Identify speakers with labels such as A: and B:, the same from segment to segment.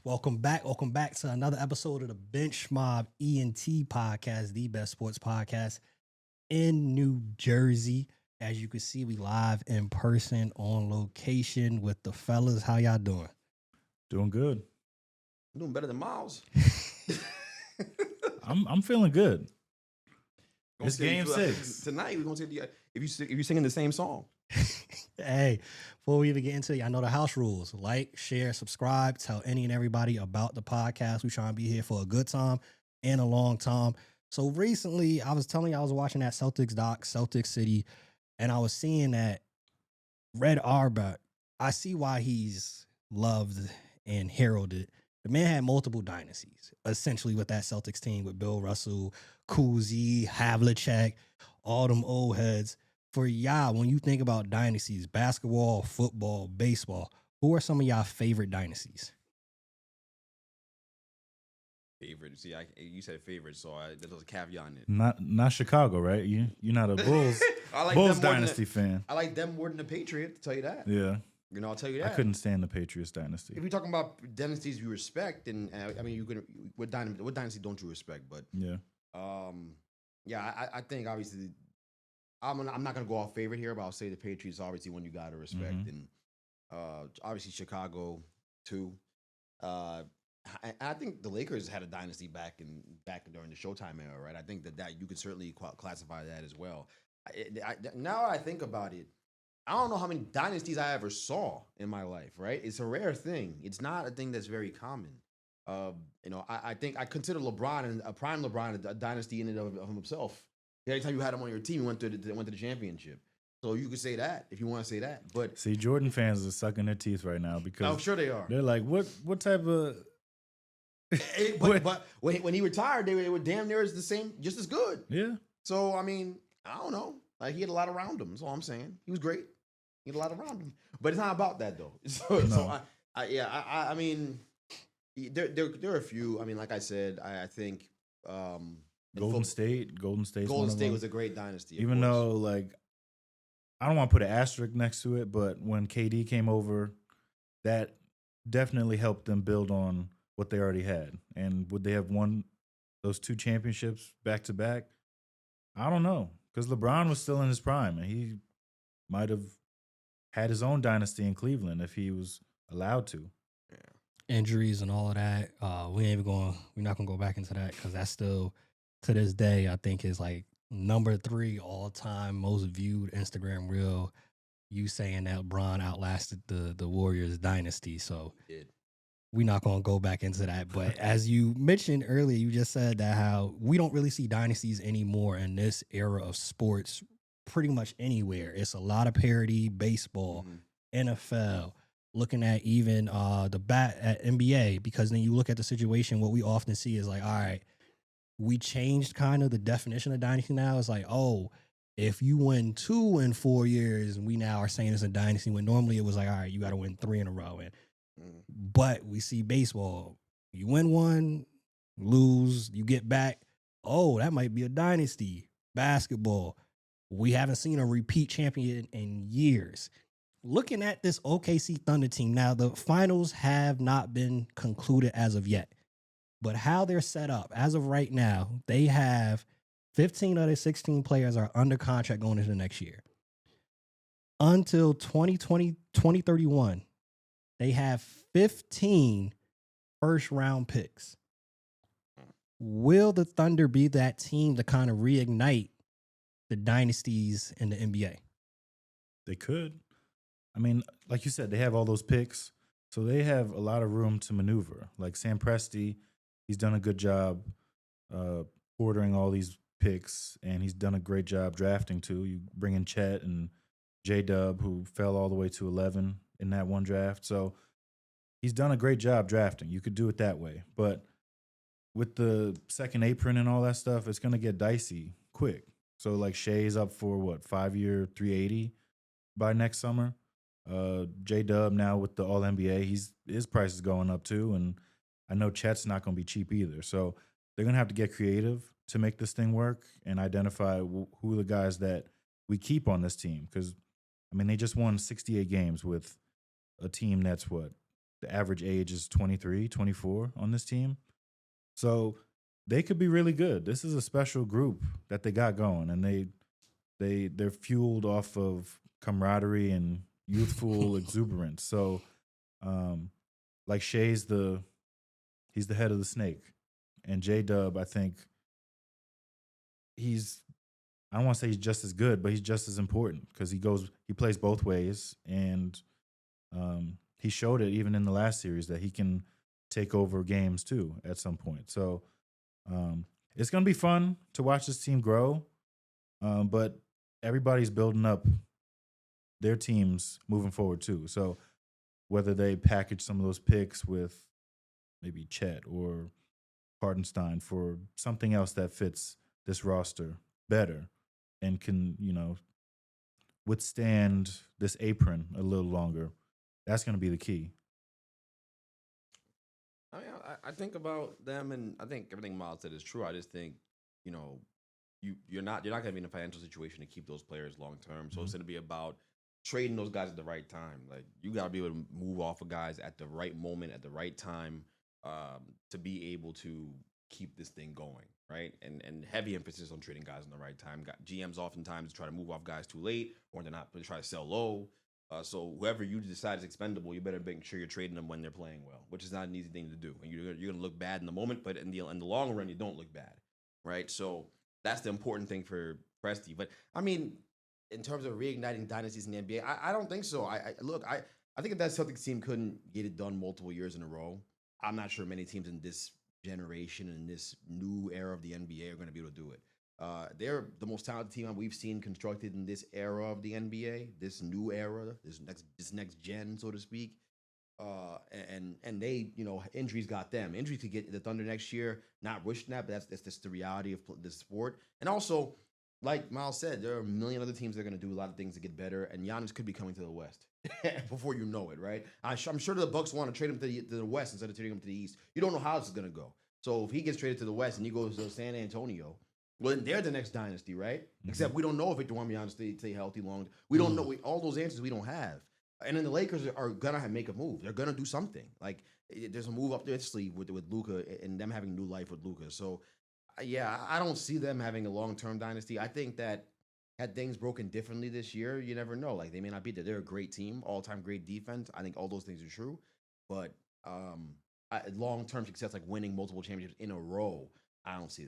A: Welcome back. Welcome back to another episode of the Bench Mob Ent podcast, the best sports podcast in New Jersey. As you can see, we live in person on location with the fellas. How y'all doing?
B: Doing good.
C: I'm doing better than Miles.
B: I'm feeling good. It's
C: Gonna say
B: game 6
C: tonight. We're gonna say if you singing the same song.
A: Hey, before we even get into it, I know the house rules. Like, share, subscribe, tell any and everybody about the podcast. We trying to be here for a good time and a long time. So recently, I was telling you I was watching that Celtics doc, Celtics City, and I was seeing that Red Auerbach. I see why he's loved and heralded. The man had multiple dynasties, essentially, with that Celtics team with Bill Russell, Cousy, Havlicek, all them old heads. For y'all, when you think about dynasties, basketball, football, baseball, who are some of y'all favorite dynasties?
C: Favorite. See, you said favorite, so there's a caveat in it.
B: Not Chicago, right? You're not a Bulls
C: I like
B: Bulls
C: them
B: dynasty fan.
C: I like them more than the Patriots. To tell you that.
B: Yeah,
C: I'll tell you that.
B: I couldn't stand the Patriots dynasty.
C: If you're talking about dynasties you respect, and I mean, what dynasty don't you respect? But
B: Yeah,
C: I think obviously. I'm not gonna go off favorite here, but I'll say the Patriots obviously one you gotta respect, and obviously Chicago too. I think the Lakers had a dynasty back during the Showtime era, right? I think that you could certainly classify that as well. Now I think about it, I don't know how many dynasties I ever saw in my life, right? It's a rare thing. It's not a thing that's very common. I think I consider LeBron and a prime LeBron a dynasty in and of himself. Every time you had him on your team, you went to the championship. So you could say that if you want to say that. But
B: see, Jordan fans are sucking their teeth right now because
C: I'm sure they are.
B: They're like, what type of?
C: But when he retired, they were damn near the same, just as good.
B: Yeah.
C: So I mean, I don't know. Like he had a lot around him. That's all I'm saying. He was great. He had a lot around him. But it's not about that though. So I mean, there are a few. I mean, like I said, I think.
B: Golden State
C: was a great dynasty.
B: Even though, like, I don't want to put an asterisk next to it, but when KD came over, that definitely helped them build on what they already had. And would they have won those 2 championships back to back? I don't know, because LeBron was still in his prime, and he might have had his own dynasty in Cleveland if he was allowed to.
A: Yeah. Injuries and all of that. We're not gonna go back into that because that's still, to this day, I think is like number 3 all time most viewed Instagram reel. You saying that LeBron outlasted the Warriors dynasty, so we're not gonna go back into that. But as you mentioned earlier, you just said that how we don't really see dynasties anymore in this era of sports. Pretty much anywhere, it's a lot of parity. Baseball, NFL. Looking at even the bat at NBA, because then you look at the situation. What we often see is like, all right. We changed kind of the definition of dynasty now. It's like, oh, if you win 2 in 4 years, we now are saying it's a dynasty, when normally it was like, all right, you got to win 3 in a row. But we see baseball. You win 1, lose, you get back. Oh, that might be a dynasty. Basketball. We haven't seen a repeat champion in years. Looking at this OKC Thunder team now, the finals have not been concluded as of yet. But how they're set up, as of right now, they have 15 of their 16 players are under contract going into the next year. Until 2031, they have 15 first-round picks. Will the Thunder be that team to kind of reignite the dynasties in the NBA?
B: They could. I mean, like you said, they have all those picks, so they have a lot of room to maneuver. Like Sam Presti, he's done a good job ordering all these picks, and he's done a great job drafting too. You bring in Chet and J-Dub, who fell all the way to 11 in that one draft. So he's done a great job drafting. You could do it that way. But with the second apron and all that stuff, it's going to get dicey quick. So like Shea's up for, 5-year, $380 by next summer. J-Dub now with the All-NBA, his price is going up too, and I know Chet's not going to be cheap either. So they're going to have to get creative to make this thing work and identify who are the guys that we keep on this team. Because, I mean, they just won 68 games with a team that's, the average age is 23, 24 on this team. So they could be really good. This is a special group that they got going, and they're fueled off of camaraderie and youthful exuberance. So, like he's the head of the snake, and J-Dub, I think I don't want to say he's just as good, but he's just as important because he plays both ways, and he showed it even in the last series that he can take over games too at some point. So it's going to be fun to watch this team grow, but everybody's building up their teams moving forward too. So whether they package some of those picks with maybe Chet or Hardenstein for something else that fits this roster better and can, withstand this apron a little longer, that's going to be the key.
C: I think about them, and I think everything Miles said is true. I just think, you're not going to be in a financial situation to keep those players long term. So it's going to be about trading those guys at the right time. Like, you got to be able to move off of guys at the right moment, at the right time, to be able to keep this thing going, right? And heavy emphasis on trading guys in the right time. GMs oftentimes try to move off guys too late, or they're not. They try to sell low. So whoever you decide is expendable, you better make sure you're trading them when they're playing well, which is not an easy thing to do. And you're going to look bad in the moment, but in the long run, you don't look bad, right? So that's the important thing for Presti. But I mean, in terms of reigniting dynasties in the NBA, I don't think so. I think if that Celtics team couldn't get it done multiple years in a row, I'm not sure many teams in this generation and this new era of the NBA are going to be able to do it. They're the most talented team we've seen constructed in this era of the NBA, this new era, this next gen, so to speak. And they, injuries got them. Injuries could get the Thunder next year. Not wishing that, but that's just the reality of the sport. And also, like Miles said, there are a million other teams that are going to do a lot of things to get better, and Giannis could be coming to the West before you know it, right? I'm sure the Bucks want to trade him to the West instead of trading him to the East. You don't know how this is going to go. So if he gets traded to the West and he goes to San Antonio, well, then they're the next dynasty, right? Mm-hmm. Except we don't know if Victor Wembanyama stay healthy long. We don't know all those answers. We don't have. And then the Lakers are gonna make a move. They're gonna do something. Like, there's a move up their sleeve with Luka and them having new life with Luka. So, yeah, I don't see them having a long-term dynasty. I think that had things broken differently this year, you never know. Like, they may not be there. They're a great team, all-time great defense. I think all those things are true. But long-term success, like winning multiple championships in a row, I don't see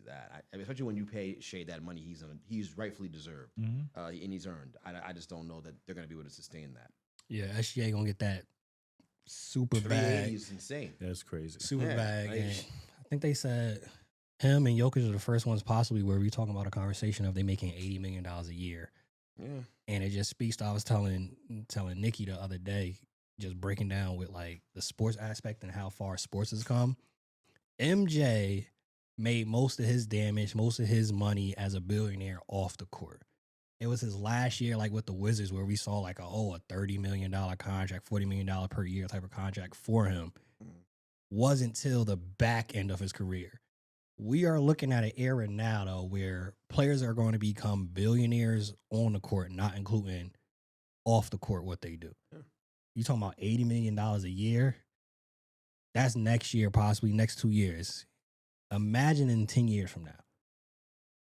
C: that. Especially when you pay Shea that money he's rightfully deserved, and he's earned. I just don't know that they're going to be able to sustain that.
A: Yeah, SGA going to get that super
C: 380
A: bag.
C: is insane.
B: That's crazy.
A: Super bag. And I think they said him and Jokic are the first ones possibly where we talking about a conversation of they making $80 million a year.
C: Yeah.
A: And it just speaks to, I was telling Nikki the other day, just breaking down with like the sports aspect and how far sports has come. MJ made most of his damage, most of his money as a billionaire off the court. It was his last year, like with the Wizards, where we saw like a $30 million contract, $40 million per year type of contract for him. Wasn't till the back end of his career. We are looking at an era now, though, where players are going to become billionaires on the court, not including off the court what they do. Yeah. You talking about $80 million a year? That's next year, possibly next 2 years. Imagine in 10 years from now,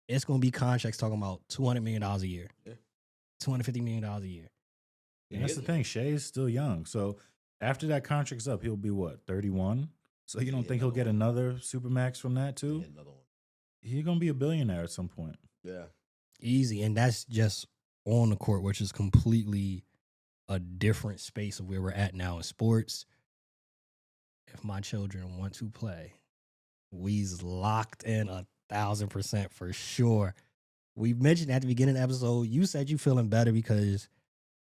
A: it's going to be contracts talking about $200 million a year, $250 million a year.
B: And that's the thing. Shea is still young. So after that contract's up, he'll be what, 31? So you don't think he'll get another Supermax from that too?
C: Another one.
B: He's going to be a billionaire at some point.
C: Yeah.
A: Easy. And that's just on the court, which is completely a different space of where we're at now in sports. If my children want to play, we's locked in 1,000% for sure. We mentioned at the beginning of the episode, you said you feeling better because,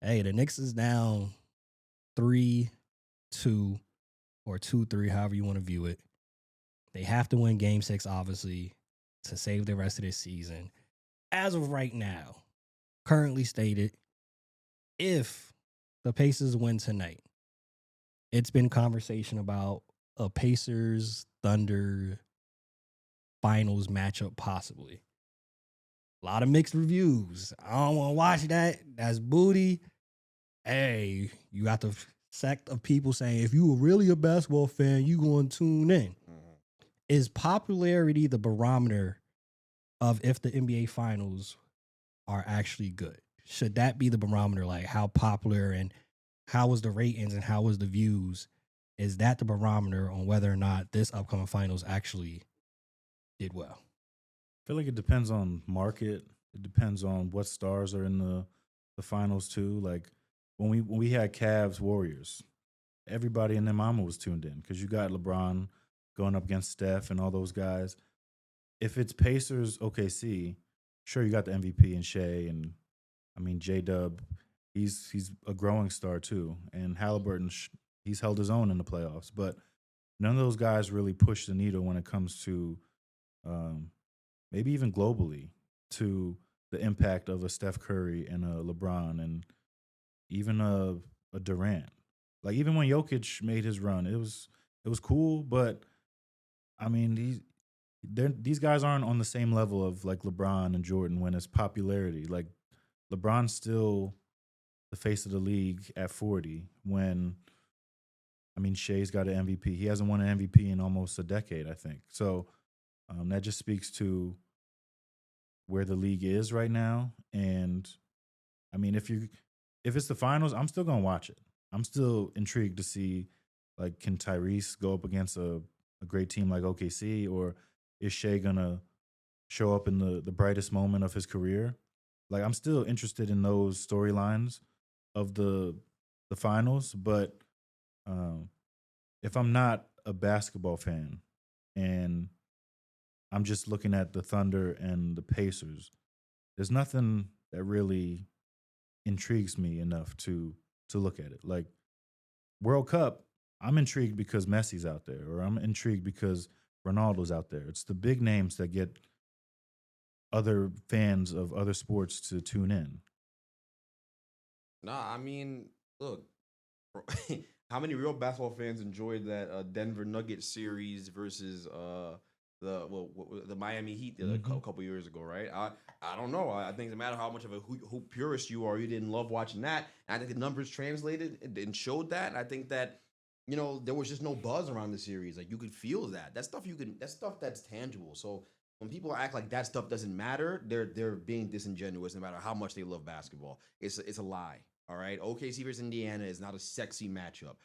A: hey, the Knicks is down 3-2 or 2-3, however you want to view it. They have to win Game 6, obviously, to save the rest of this season. As of right now, currently stated, if the Pacers win tonight, it's been conversation about a Pacers Thunder finals matchup possibly. A lot of mixed reviews. I don't want to watch that. That's booty. Hey, you got the sect of people saying if you were really a basketball fan, you going to tune in. Is popularity the barometer of if the NBA finals are actually good? Should that be the barometer? Like how popular and how was the ratings and how was the views? Is that the barometer on whether or not this upcoming finals actually did well?
B: I feel like it depends on market. It depends on what stars are in the finals too. Like when we had Cavs Warriors, everybody and their mama was tuned in because you got LeBron going up against Steph and all those guys. If it's Pacers OKC, sure you got the MVP and Shea, and I mean J Dub, he's a growing star too, and Halliburton he's held his own in the playoffs, but none of those guys really push the needle when it comes to maybe even globally to the impact of a Steph Curry and a LeBron and even a Durant. Like even when Jokic made his run, it was cool, but I mean these guys aren't on the same level of like LeBron and Jordan when it's popularity. Like LeBron's still the face of the league at 40 when I mean Shea's got an MVP. He hasn't won an MVP in almost a decade, I think. So that just speaks to where the league is right now. And I mean, if it's the finals, I'm still gonna watch it. I'm still intrigued to see, like, can Tyrese go up against a great team like OKC, or is Shea gonna show up in the brightest moment of his career? Like, I'm still interested in those storylines of the finals, but if I'm not a basketball fan and I'm just looking at the Thunder and the Pacers, there's nothing that really intrigues me enough to look at it. Like World Cup, I'm intrigued because Messi's out there, or I'm intrigued because Ronaldo's out there. It's the big names that get other fans of other sports to tune in.
C: Nah, I mean, look, bro, how many real basketball fans enjoyed that Denver Nuggets series versus the Miami Heat a couple years ago, right? I don't know. I think no matter how much of a hoop purist you are, you didn't love watching that. And I think the numbers translated and showed that. And I think that there was just no buzz around the series. Like you could feel that. That's stuff that's tangible. So when people act like that stuff doesn't matter, they're being disingenuous no matter how much they love basketball. It's a lie. All right. OKC versus Indiana is not a sexy matchup.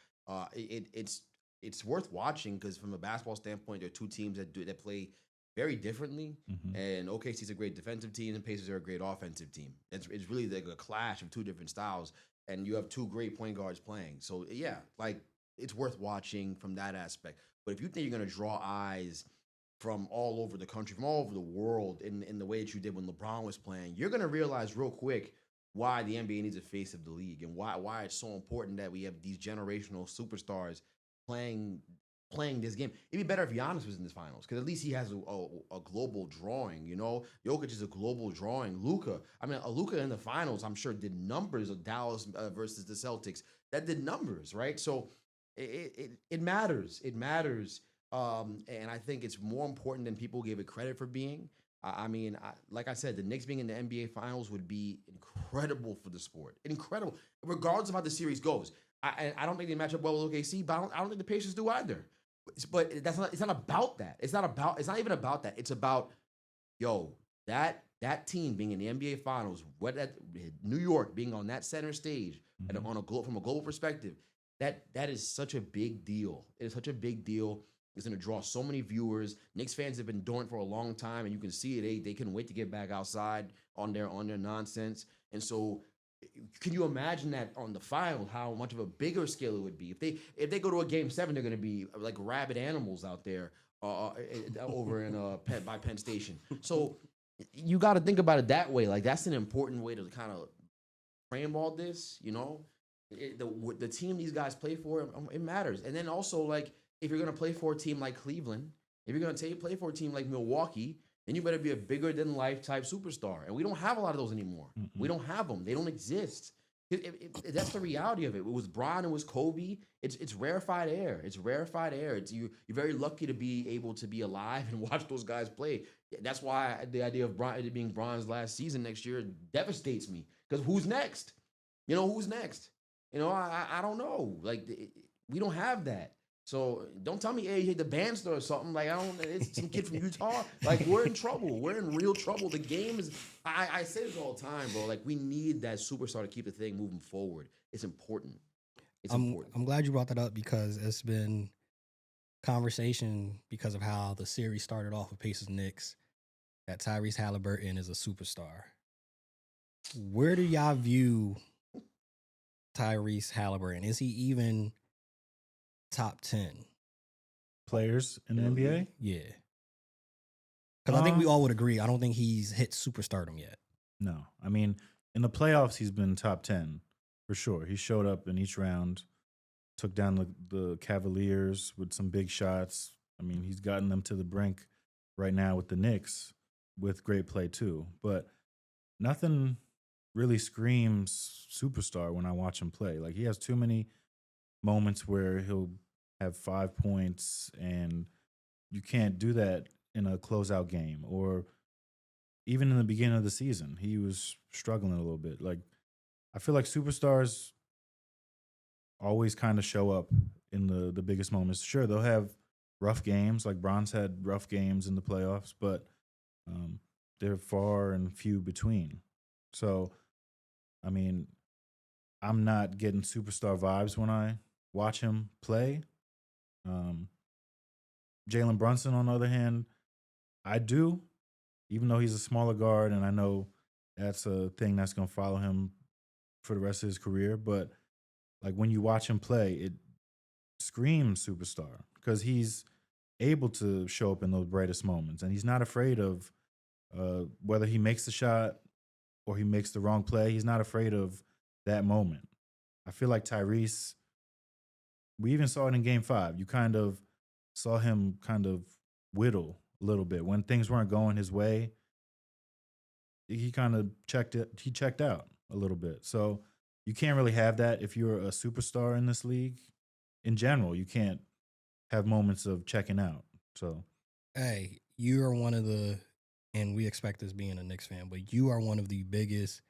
C: It's worth watching because from a basketball standpoint, there are two teams that play very differently. And OKC is a great defensive team, and Pacers are a great offensive team. It's really like a clash of two different styles, and you have two great point guards playing. So yeah, like it's worth watching from that aspect. But if you think you're gonna draw eyes from all over the country, from all over the world, in the way that you did when LeBron was playing, you're gonna realize real quick why the NBA needs a face of the league and why it's so important that we have these generational superstars playing this game. It'd be better if Giannis was in this finals because at least he has a global drawing. Jokic is a global drawing. Luka, Luka in the finals, I'm sure did numbers of Dallas versus the Celtics. That did numbers, right? So it matters. It matters, and I think it's more important than people gave it credit for being. Like I said, the Knicks being in the NBA Finals would be incredible for the sport. Incredible, regardless of how the series goes. I don't think they match up well with OKC, but I don't think the Pacers do either. But it's not about that. It's not even about that. It's about that team being in the NBA Finals, New York being on that center stage and from a global perspective. That is such a big deal. It is such a big deal. It's going to draw so many viewers. Knicks fans have been doing it for a long time, and you can see it. They couldn't wait to get back outside on their nonsense. And so, can you imagine that on the final? How much of a bigger scale it would be if they go to a Game 7? They're going to be like rabid animals out there over in by Penn Station. So you got to think about it that way. Like that's an important way to kind of frame all this. The team these guys play for, it matters. And then also like, if you're going to play for a team like Cleveland, if you're going to play for a team like Milwaukee, then you better be a bigger than life type superstar. And we don't have a lot of those anymore. We don't have them. They don't exist. That's the reality of it. It was Bron, it was Kobe. It's rarefied air. It's rarefied air. You're very lucky to be able to be alive and watch those guys play. That's why the idea of it being Bron's last season next year devastates me. Because who's next? Who's next? I don't know. Like we don't have that. So don't tell me, hey, you hit the bandster or something. Like I don't. It's some kid from Utah. Like we're in trouble. We're in real trouble. The game is. I say this all the time, bro. Like we need that superstar to keep the thing moving forward. It's important. It's important.
A: I'm glad you brought that up because it's been conversation because of how the series started off with Pacers Knicks that Tyrese Halliburton is a superstar. Where do y'all view Tyrese Halliburton? Is he even top 10
B: players in the NBA?
A: Yeah. Because I think we all would agree. I don't think he's hit superstardom yet.
B: No. I mean, in the playoffs, he's been top 10 for sure. He showed up in each round, took down the Cavaliers with some big shots. I mean, he's gotten them to the brink right now with the Knicks with great play too. But nothing really screams superstar when I watch him play. Like he has too many moments where he'll have 5 points and you can't do that in a closeout game, or even in the beginning of the season, he was struggling a little bit. Like I feel like superstars always kind of show up in the biggest moments. Sure, they'll have rough games, like Bron's had rough games in the playoffs, but they're far and few between. So, I mean, I'm not getting superstar vibes when I watch him play. Jalen Brunson, on the other hand, I do, even though he's a smaller guard, and I know that's a thing that's going to follow him for the rest of his career. But like when you watch him play, it screams superstar because he's able to show up in those brightest moments, and he's not afraid of whether he makes the shot or he makes the wrong play. He's not afraid of that moment. I feel like Tyrese, we even saw it in Game 5. You kind of saw him kind of whittle a little bit when things weren't going his way. He kind of checked out a little bit. So you can't really have that if you're a superstar in this league. In general, you can't have moments of checking out. So,
A: hey, you are one of the, and we expect this being a Knicks fan, but you are one of the biggest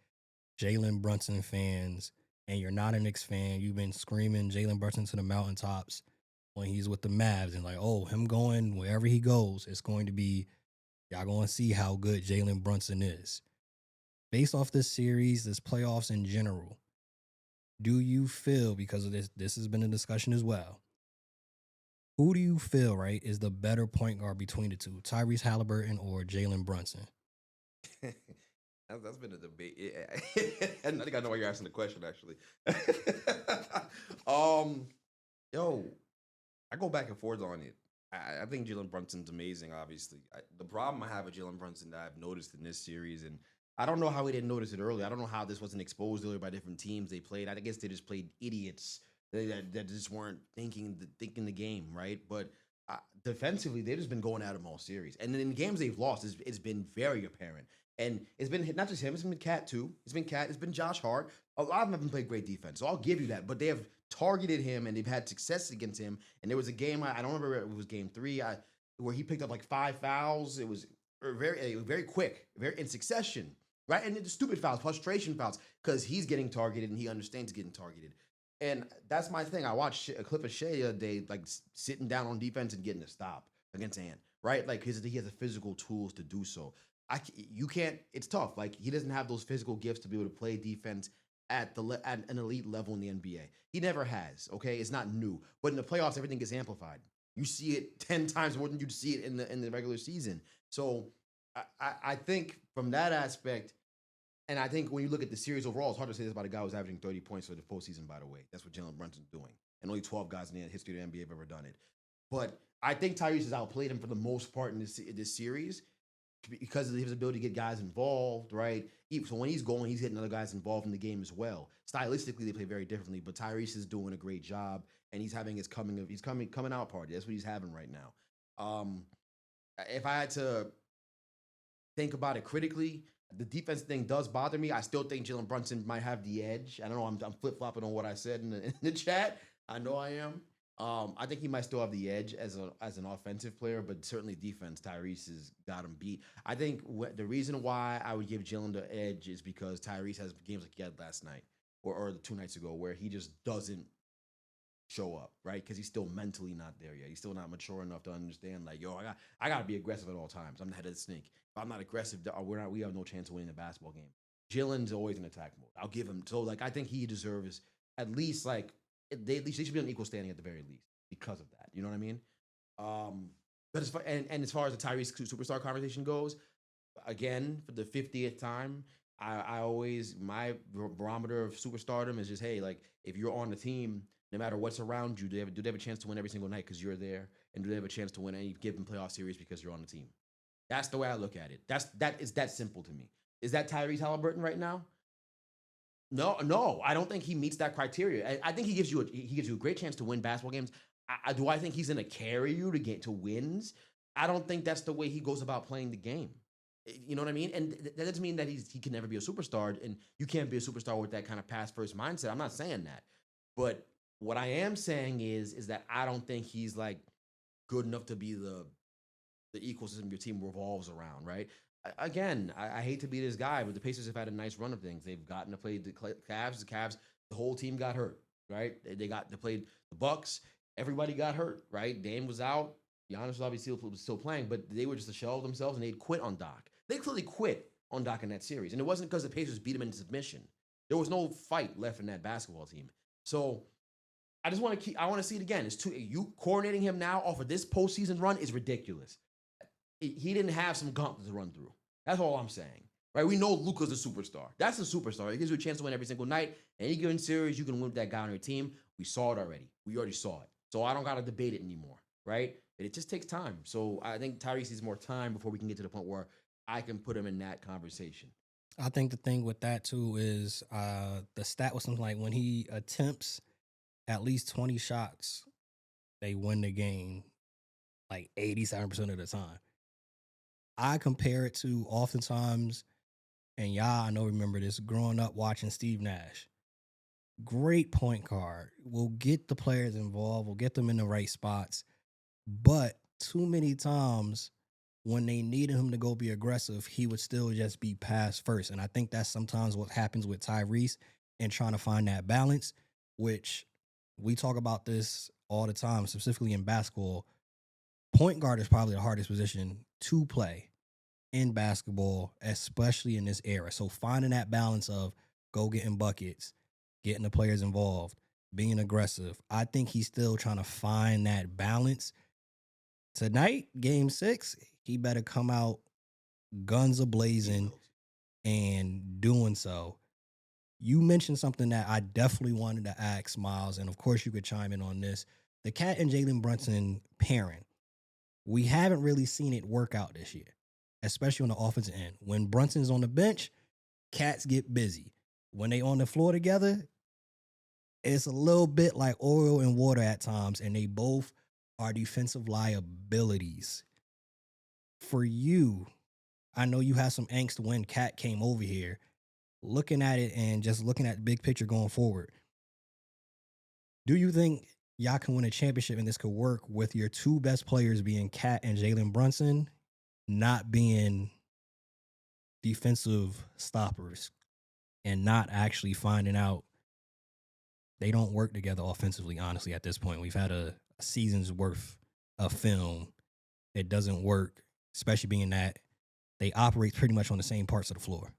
A: Jalen Brunson fans, and you're not a Knicks fan. You've been screaming Jalen Brunson to the mountaintops when he's with the Mavs, and like, oh, him going wherever he goes, it's going to be, y'all going to see how good Jalen Brunson is. Based off this series, this playoffs in general, do you feel, because of this has been a discussion as well, who do you feel, right, is the better point guard between the two, Tyrese Halliburton or Jalen Brunson?
C: That's been a debate. I think I know why you're asking the question, actually. Yo, I go back and forth on it. I think Jalen Brunson's amazing, obviously. The problem I have with Jalen Brunson that I've noticed in this series, and I don't know how we didn't notice it earlier. I don't know how this wasn't exposed earlier by different teams they played. I guess they just played idiots that just weren't thinking the game, right? But defensively, they've just been going at him all series. And then in games they've lost, it's been very apparent. And it's been not just him, it's been Cat too. It's been Cat, it's been Josh Hart. A lot of them haven't played great defense, so I'll give you that. But they have targeted him and they've had success against him. And there was a game, I don't remember, it was game 3, where he picked up like 5 fouls. It was very quick, very in succession, right? And the stupid fouls, frustration fouls, because he's getting targeted and he understands getting targeted. And that's my thing. I watched a clip of Shea the other day, like sitting down on defense and getting a stop against Ant, right? Like he has the physical tools to do so. You can't. It's tough. Like he doesn't have those physical gifts to be able to play defense at an elite level in the NBA. He never has. Okay, it's not new. But in the playoffs, everything gets amplified. You see it 10 times more than you'd see it in the regular season. So I think from that aspect, and I think when you look at the series overall, it's hard to say this about a guy who's averaging 30 points for the postseason. By the way, that's what Jalen Brunson's doing, and only 12 guys in the history of the NBA have ever done it. But I think Tyrese has outplayed him for the most part in this series, because of his ability to get guys involved, right? So when he's going, he's getting other guys involved in the game as well. Stylistically, they play very differently, but Tyrese is doing a great job, and he's having his coming out party. That's what he's having right now. If I had to think about it critically, the defense thing does bother me. I still think Jalen Brunson might have the edge. I don't know. I'm flip flopping on what I said in the chat. I know I am. I think he might still have the edge as an offensive player, but certainly defense, Tyrese has got him beat. I think the reason why I would give Jalen the edge is because Tyrese has games like he had last night. or the 2 nights ago, where he just doesn't show up, right? Because he's still mentally not there yet. He's still not mature enough to understand, like, yo, I got to be aggressive at all times. I'm the head of the snake. If I'm not aggressive, we have no chance of winning the basketball game. Jalen's always in attack mode. I'll give him. So, like, I think he deserves at least, like, they should be on equal standing at the very least because of that. You know what I mean? But as far as the Tyrese superstar conversation goes, again, for the 50th time, I always, my barometer of superstardom is just, hey, like, if you're on the team, no matter what's around you, do they have a chance to win every single night because you're there, and do they have a chance to win any given playoff series because you're on the team? That's the way I look at it. That is that simple to me. Is that Tyrese Halliburton right now? No, I don't think he meets that criteria. I think he gives you a great chance to win basketball games. Do I think he's going to carry you to get to wins? I don't think that's the way he goes about playing the game. You know what I mean? And that doesn't mean that he can never be a superstar, and you can't be a superstar with that kind of pass first mindset. I'm not saying that, but what I am saying is that I don't think he's like good enough to be the ecosystem your team revolves around, right? Again, I hate to be this guy, but the Pacers have had a nice run of things. They've gotten to play the Cavs. The whole team got hurt, right? They played the Bucks. Everybody got hurt, right? Dame was out. Giannis was obviously still playing, but they were just a shell of themselves, and they'd quit on Doc. They clearly quit on Doc in that series, and it wasn't because the Pacers beat them into submission. There was no fight left in that basketball team. So I just want to see it again. You coordinating him now off of this postseason run is ridiculous. He didn't have some gauntlet to run through. That's all I'm saying. Right? We know Luka's a superstar. That's a superstar. It gives you a chance to win every single night. Any given series, you can win with that guy on your team. We saw it already. We already saw it. So I don't got to debate it anymore. Right? But it just takes time. So I think Tyrese needs more time before we can get to the point where I can put him in that conversation.
A: I think the thing with that too is the stat was something like when he attempts at least 20 shots, they win the game like 87% of the time. I compare it to oftentimes, and y'all I know remember this, growing up watching Steve Nash. Great point guard. We'll get the players involved. We'll get them in the right spots. But too many times when they needed him to go be aggressive, he would still just be pass first. And I think that's sometimes what happens with Tyrese and trying to find that balance, which we talk about this all the time, specifically in basketball. Point guard is probably the hardest position to play in basketball, especially in this era. So finding that balance of go getting buckets, getting the players involved, being aggressive. I think he's still trying to find that balance. Tonight, game 6, he better come out guns a-blazing and doing so. You mentioned something that I definitely wanted to ask, Miles, and of course you could chime in on this. The Cat and Jalen Brunson pairing. We haven't really seen it work out this year, especially on the offensive end. When Brunson's on the bench, Cats get busy. When they on the floor together, it's a little bit like oil and water at times, and they both are defensive liabilities. For you, I know you had some angst when Cat came over here. Looking at it and just looking at the big picture going forward, do you think y'all can win a championship and this could work with your two best players being Cat and Jalen Brunson not being defensive stoppers and not actually finding out they don't work together offensively, honestly, at this point? We've had a season's worth of film. It doesn't work, especially being that they operate pretty much on the same parts of the floor.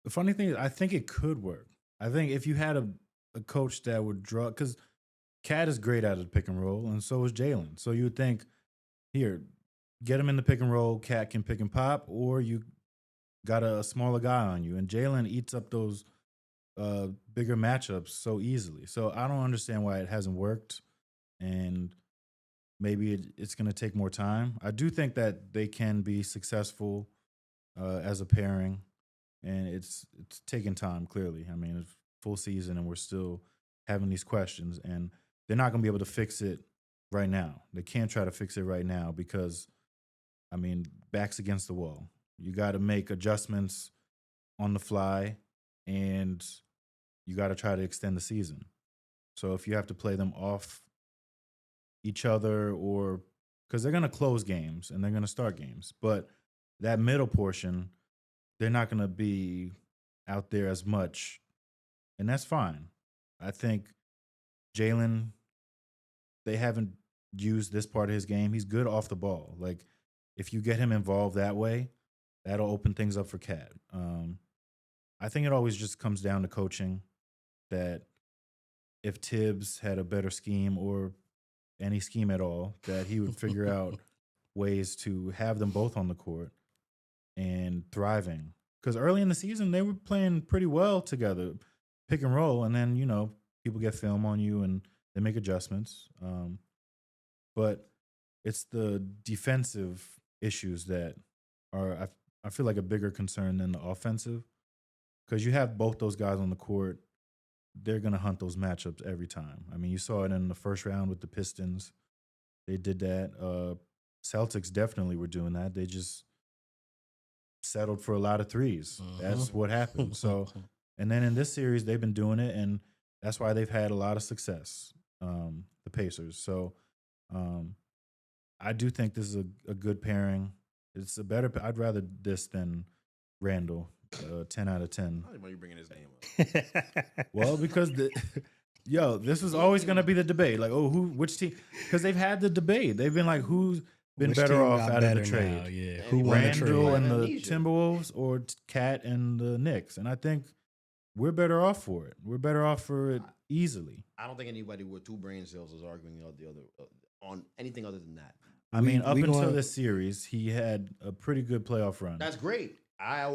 B: The funny thing is, I think it could work. I think if you had a coach that would draw, because Cat is great at the pick and roll, and so is Jalen. So you would think, here, get him in the pick and roll, Cat can pick and pop, or you got a smaller guy on you. And Jalen eats up those bigger matchups so easily. So I don't understand why it hasn't worked, and maybe it's going to take more time. I do think that they can be successful as a pairing. And it's taking time, clearly. I mean, it's full season, and we're still having these questions. And they're not going to be able to fix it right now. They can't try to fix it right now because, I mean, back's against the wall. You got to make adjustments on the fly, and you got to try to extend the season. So if you have to play them off each other, or because they're going to close games and they're going to start games, but that middle portion, they're not going to be out there as much and that's fine. I think Jalen, they haven't used this part of his game. He's good off the ball. Like, if you get him involved that way, that'll open things up for Cat. I think it always just comes down to coaching. That if Tibbs had a better scheme or any scheme at all, that he would figure out ways to have them both on the court and thriving. Because early in the season, they were playing pretty well together, pick and roll, and then, people get film on you and they make adjustments. But it's the defensive issues that are, I feel like, a bigger concern than the offensive. Because you have both those guys on the court, they're going to hunt those matchups every time. I mean, you saw it in the first round with the Pistons. They did that. Celtics definitely were doing that. They just settled for a lot of threes. That's what happened. So, and then in this series, they've been doing it, and that's why they've had a lot of success, the Pacers. So, I do think this is a good pairing. It's a better. I'd rather this than Randall. 10 out of 10.
C: Why are you bringing his name up?
B: Well, because this was always going to be the debate. Like, which team? Because they've had the debate. They've been like, who's been
A: Which
B: better
A: team
B: off
A: got
B: out of the
A: better
B: trade?
A: now? Yeah, who won the
B: Randall
A: trade?
B: and the
C: Amnesia.
B: Timberwolves, or Cat and the Knicks? And I think we're better off for it. We're better off for it easily.
C: I don't think anybody with two brain cells is arguing the other on anything other than that.
B: I mean, up until
A: gonna-
B: this series, he had a pretty good playoff run.
C: That's great.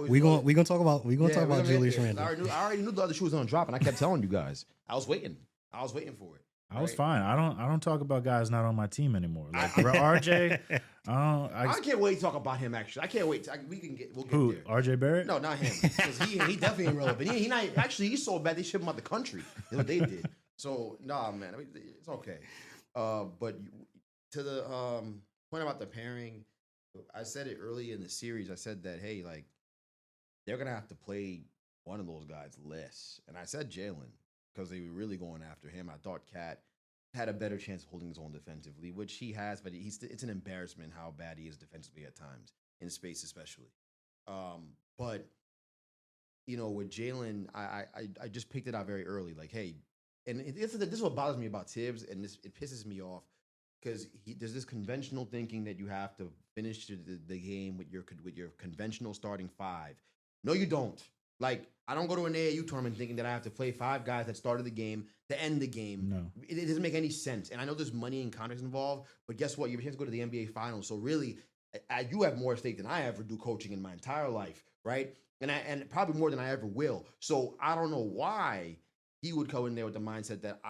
A: We gonna talk about
C: Yeah,
A: Julius
C: I
A: Randle.
C: I already knew the other shoe was gonna drop, and I kept telling you guys. I was waiting for it.
B: I was
C: right?
B: fine. I don't talk about guys not on my team anymore. Like RJ,
C: I can't wait to talk about him. Actually, I can't wait. We'll get
B: who?
C: there.
B: RJ Barrett?
C: No, not him. Because he definitely ain't relevant. He not actually. He's so bad they shipped him out the country. That's what they did. So nah, man. I mean, it's okay. But to the point about the pairing, I said it early in the series. I said that hey, like they're gonna have to play one of those guys less, and I said Jalen because they were really going after him. I thought Cat had a better chance of holding his own defensively, which he has, but it's an embarrassment how bad he is defensively at times in space, especially. But with Jalen, I just picked it out very early. Like, hey, and this is what bothers me about Tibbs, and it pisses me off because there's this conventional thinking that you have to finish the game with your conventional starting five. No, you don't. Like, I don't go to an AAU tournament thinking that I have to play 5 guys that started the game to end the game.
B: No.
C: It doesn't make any sense. And I know there's money and contracts involved, but guess what? You have a chance to go to the NBA Finals. So really, you have more stake than I ever do coaching in my entire life, right? And probably more than I ever will. So I don't know why he would go in there with the mindset that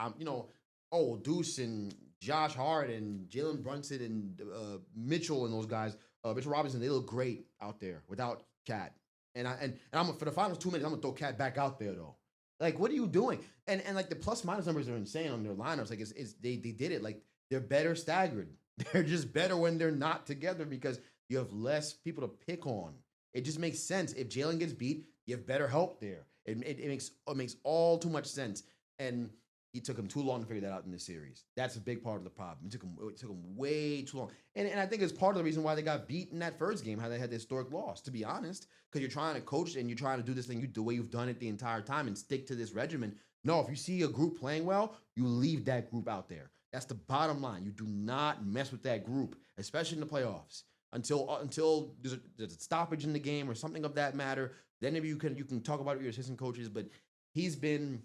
C: Deuce and Josh Hart and Jalen Brunson and Mitchell and those guys, Mitchell Robinson, they look great out there without Cat. And I'm for the final 2 minutes, I'm gonna throw Cat back out there though. Like, what are you doing? And like the plus minus numbers are insane on their lineups. Like they did it. Like they're better staggered. They're just better when they're not together because you have less people to pick on. It just makes sense. If Jalen gets beat, you have better help there. It makes all too much sense. And it took him too long to figure that out in this series. That's a big part of the problem. It took him way too long. And I think it's part of the reason why they got beat in that first game, how they had the historic loss, to be honest. Because you're trying to coach and you're trying to do this thing the way you've done it the entire time and stick to this regimen. No, if you see a group playing well, you leave that group out there. That's the bottom line. You do not mess with that group, especially in the playoffs. Until there's a stoppage in the game or something of that matter. Then maybe you can talk about your assistant coaches, but he's been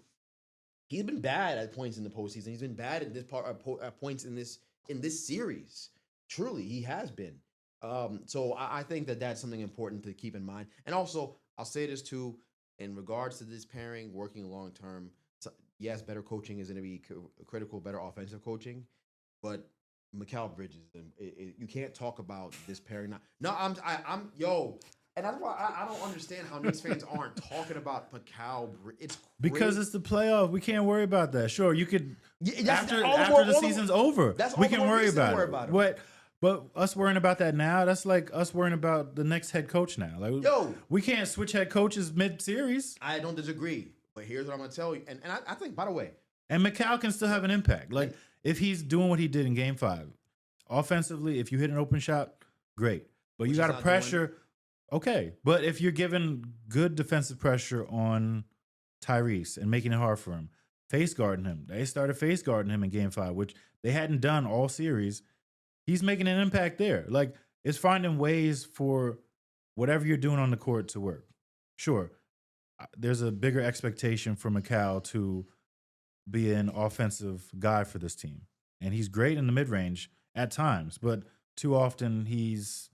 C: bad at points in the postseason. He's been bad at this part at points in this series. Truly, he has been. So I think that's something important to keep in mind. And also, I'll say this too, in regards to this pairing working long term. Yes, better coaching is going to be critical. Better offensive coaching, but Mikal Bridges, you can't talk about this pairing. I'm yo. And that's why I don't understand how Knicks fans aren't talking about Mikal. It's
B: because it's the playoff. We can't worry about that. Sure, you could after the season's over. We can worry about it. But us worrying about that now, that's like us worrying about the next head coach now. Like, we can't switch head coaches mid-series.
C: I don't disagree, but here's what I'm going to tell you. And I think, by the way,
B: and Mikal can still have an impact. Like, if he's doing what he did in Game 5, offensively, if you hit an open shot, great. But you got to pressure. Okay, but if you're giving good defensive pressure on Tyrese and making it hard for him. Face guarding him. They started face guarding him in game 5, which they hadn't done all series. He's making an impact there. Like, it's finding ways for whatever you're doing on the court to work. Sure, there's a bigger expectation for Mikal to be an offensive guy for this team. And he's great in the mid-range at times, but too often he's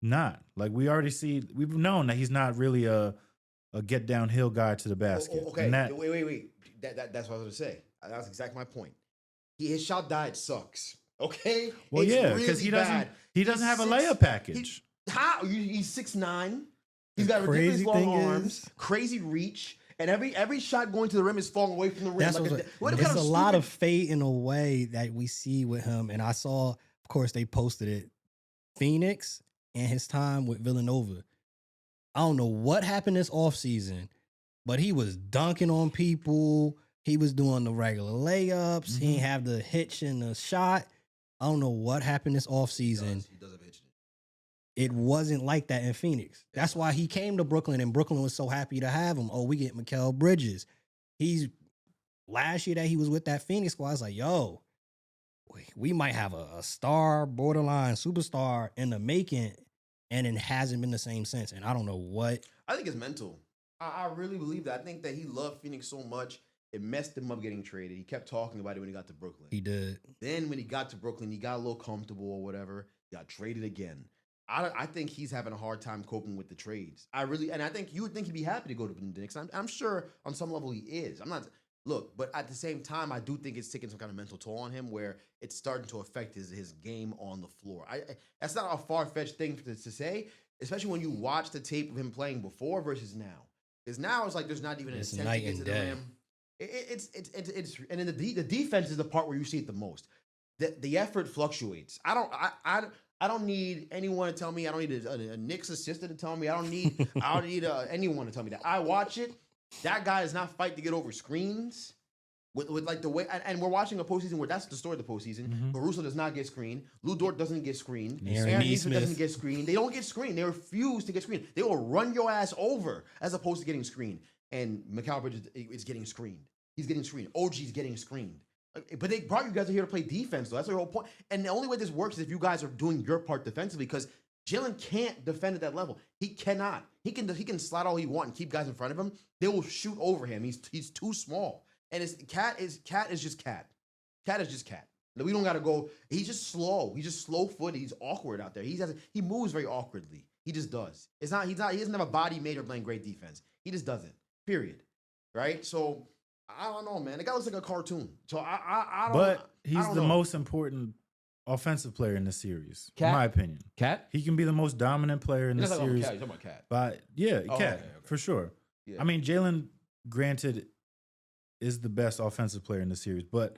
B: not. Like, we've known that he's not really a get downhill guy to the basket.
C: Okay,
B: And
C: wait. That's what I was going to say. That's exactly my point. His shot diet sucks. Okay?
B: Well,
C: It's
B: yeah, because
C: really bad.
B: he doesn't have a layup package.
C: He's 6'9". He's got
A: crazy
C: ridiculous long
A: thing
C: arms,
A: is-
C: crazy reach, and every shot going to the rim is falling away from the rim.
A: That's it's a lot of fate in a way that we see with him. And I saw, of course, they posted it. Phoenix and his time with Villanova. I don't know what happened this offseason, but he was dunking on people. He was doing the regular layups. He didn't have the hitch in the shot. I don't know what happened this offseason.
C: He does have a hitch.
A: It wasn't like that in Phoenix. That's why he came to Brooklyn, and Brooklyn was so happy to have him. Oh, we get Mikal Bridges. Last year that he was with that Phoenix squad, I was like, yo, we might have a star, borderline superstar in the making, and it hasn't been the same since. And I don't know what.
C: I think it's mental. I really believe that. I think that he loved Phoenix so much, it messed him up getting traded. He kept talking about it when he got to Brooklyn.
A: He did.
C: Then when he got to Brooklyn, he got a little comfortable or whatever. He got traded again. I think he's having a hard time coping with the trades. I think you would think he'd be happy to go to the Knicks. I'm sure on some level he is. But at the same time, I do think it's taking some kind of mental toll on him where it's starting to affect his game on the floor. That's not a far-fetched thing to say, especially when you watch the tape of him playing before versus now. Because now it's like there's not even an attempt to get to the rim. It's and then the defense is the part where you see it the most. The effort fluctuates. I don't need anyone to tell me. I don't need a Knicks assistant to tell me. I don't need anyone to tell me that. I watch it. That guy is not fighting to get over screens with like the way. And we're watching a postseason where that's the story of the postseason. Caruso does not get screened. Lou Dort doesn't get screened. Aaron Nesmith doesn't get screened. They don't get screened. They refuse to get screened. They will run your ass over as opposed to getting screened. And Mikal Bridges is getting screened. He's getting screened. OG's getting screened. But they brought you guys here to play defense, though. That's the whole point. And the only way this works is if you guys are doing your part defensively, because Jalen can't defend at that level. He cannot. He can slide all he wants and keep guys in front of him. They will shoot over him. He's too small. And Cat is just Cat. Cat is just Cat. We don't gotta go. He's just slow. He's just slow-footed. He's awkward out there. He moves very awkwardly. He just does. He doesn't have a body made for playing great defense. He just doesn't. Period. Right? So I don't know, man. The guy looks like a cartoon. So I don't.
B: But he's
C: I don't
B: the
C: know.
B: most important offensive player in this series,
D: Cat?
B: in my opinion.
D: Cat?
B: He can be the most dominant player in
C: You're
B: this
C: not talking
B: series.
C: about Cat. You're talking about Cat.
B: But yeah,
C: Oh,
B: Cat,
C: okay.
B: for sure.
C: Yeah.
B: I mean, Jalen, granted, is the best offensive player in the series, but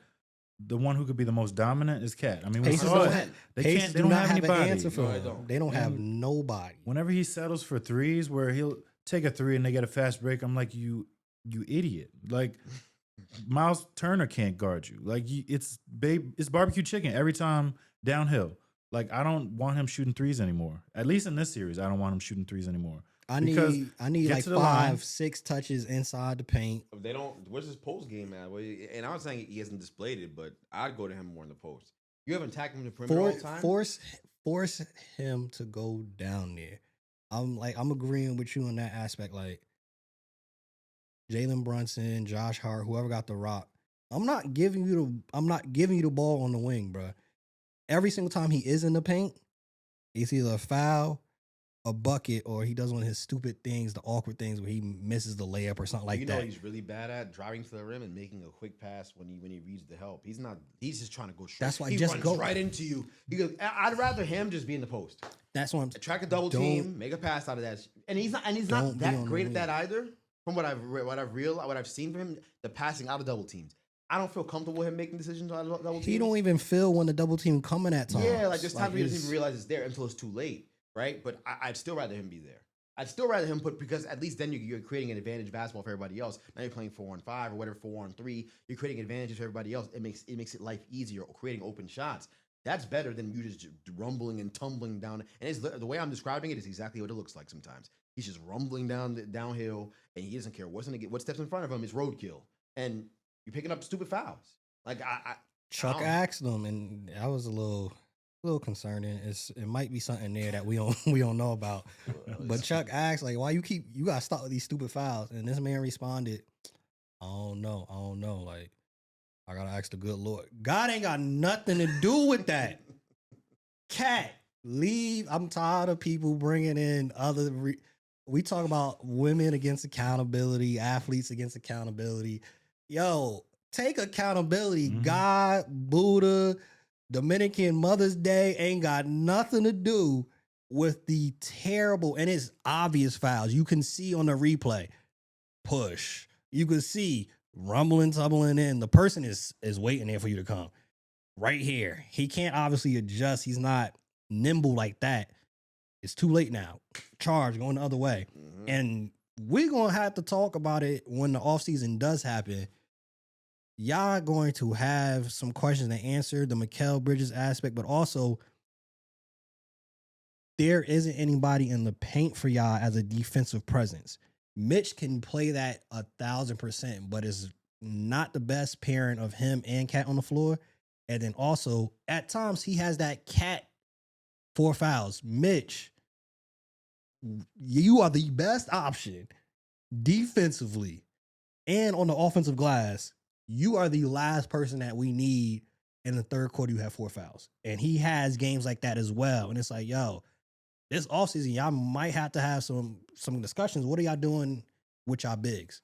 B: the one who could be the most dominant is Cat. I mean, we
A: Pacers
B: saw
A: don't
B: it.
A: have,
B: They
A: Pacers
B: can't. They
A: do
B: don't
A: not
B: have
A: have an
B: anybody.
A: answer for
C: No, they
A: him.
C: don't.
A: They don't have nobody.
B: Whenever he settles for threes, where he'll take a three and they get a fast break, I'm like, you idiot! Like Miles Turner can't guard you. Like it's barbecue chicken every time downhill. Like I don't want him shooting threes anymore. At least in this series, I don't want him shooting threes anymore.
A: I
B: Because
A: need
B: get
A: like
B: to the line.
A: 5-6 touches inside the paint.
C: If they don't. Where's his post game at? And I'm not saying he hasn't displayed it, but I'd go to him more in the post. You haven't attacked him in the perimeter all the time.
A: Force him to go down there. I'm agreeing with you on that aspect. Like Jalen Brunson, Josh Hart, whoever got the rock. I'm not giving you the ball on the wing, bro. Every single time he is in the paint, it's either a foul, a bucket, or he does one of his stupid things, the awkward things where he misses the layup or something like
C: you know
A: that.
C: he's really bad at driving to the rim and making a quick pass when he reads the help. He's not. He's just trying to go straight.
A: That's why
C: he
A: just
C: runs
A: go
C: right into you. I'd rather him just be in the post.
A: That's what I'm
C: Attract a double team, make a pass out of that, and he's not
A: Don't be
C: that
A: on the
C: great at
A: wing.
C: that either. From what I've seen from him, the passing out of double teams. I don't feel comfortable with him making decisions out of double teams.
A: He don't even feel when the double team coming at times.
C: Yeah, like there's times where he doesn't
A: it's-
C: even realize it's there until it's too late, right? But I'd still rather him be there. I'd still rather him put, because at least then you're creating an advantage basketball for everybody else. Now you're playing 4-on-5 or whatever, 4-on-3. You're creating advantages for everybody else. It makes it life easier, or creating open shots. That's better than you just rumbling and tumbling down. And the way I'm describing it is exactly what it looks like sometimes. He's just rumbling downhill, and he doesn't care what steps in front of him is roadkill, and you're picking up stupid fouls. Like
A: Chuck asked them, and that was a little concerning. It might be something there that we don't know about. But Chuck asked, like, why you gotta stop with these stupid fouls? And this man responded, I don't know. Like, I gotta ask the good Lord. God ain't got nothing to do with that. Cat, leave. I'm tired of people bringing in other. We talk about women against accountability, athletes against accountability. Yo, take accountability.
B: Mhm.
A: God, Buddha, Dominican Mother's Day ain't got nothing to do with the terrible, and it's obvious fouls. You can see on the replay, push. You can see rumbling, tumbling in. The person is waiting there for you to come. Right here. He can't obviously adjust. He's not nimble like that. It's too late now. Charge, going the other way.
C: Mhm.
A: And we're going to have to talk about it when the offseason does happen. Y'all going to have some questions to answer, the Mikal Bridges aspect, but also there isn't anybody in the paint for y'all as a defensive presence. Mitch can play that 1,000%, but is not the best pairing of him and Cat on the floor. And then also, at times, he has that Cat 4 fouls. Mitch, you are the best option defensively and on the offensive glass. You are the last person that we need in the third quarter. You have 4 fouls. And he has games like that as well. And it's like, yo, this offseason, y'all might have to have some discussions. What are y'all doing with y'all bigs?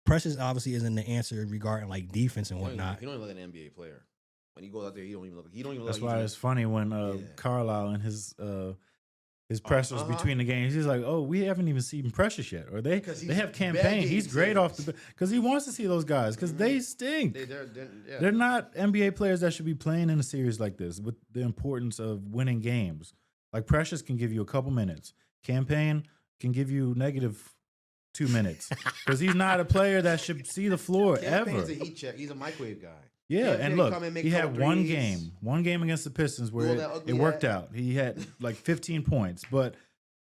A: Precious obviously isn't the answer regarding like defense and whatnot.
C: He don't even look like an NBA player. When he goes out there, he don't even look.
B: That's why it's funny when Carlisle and his pressers between the games, he's like, "Oh, we haven't even seen Precious yet," or they have campaign. He's great off the because he wants to see those guys because they stink. They're not NBA players that should be playing in a series like this with the importance of winning games. Like Precious can give you a couple minutes. Campaign can give you negative 2 minutes because he's not a player that should see the floor ever.
C: Campaign's a heat check. He's a microwave guy.
B: Yeah, and look, he had one game against the Pistons where it worked out. He had like 15 points, but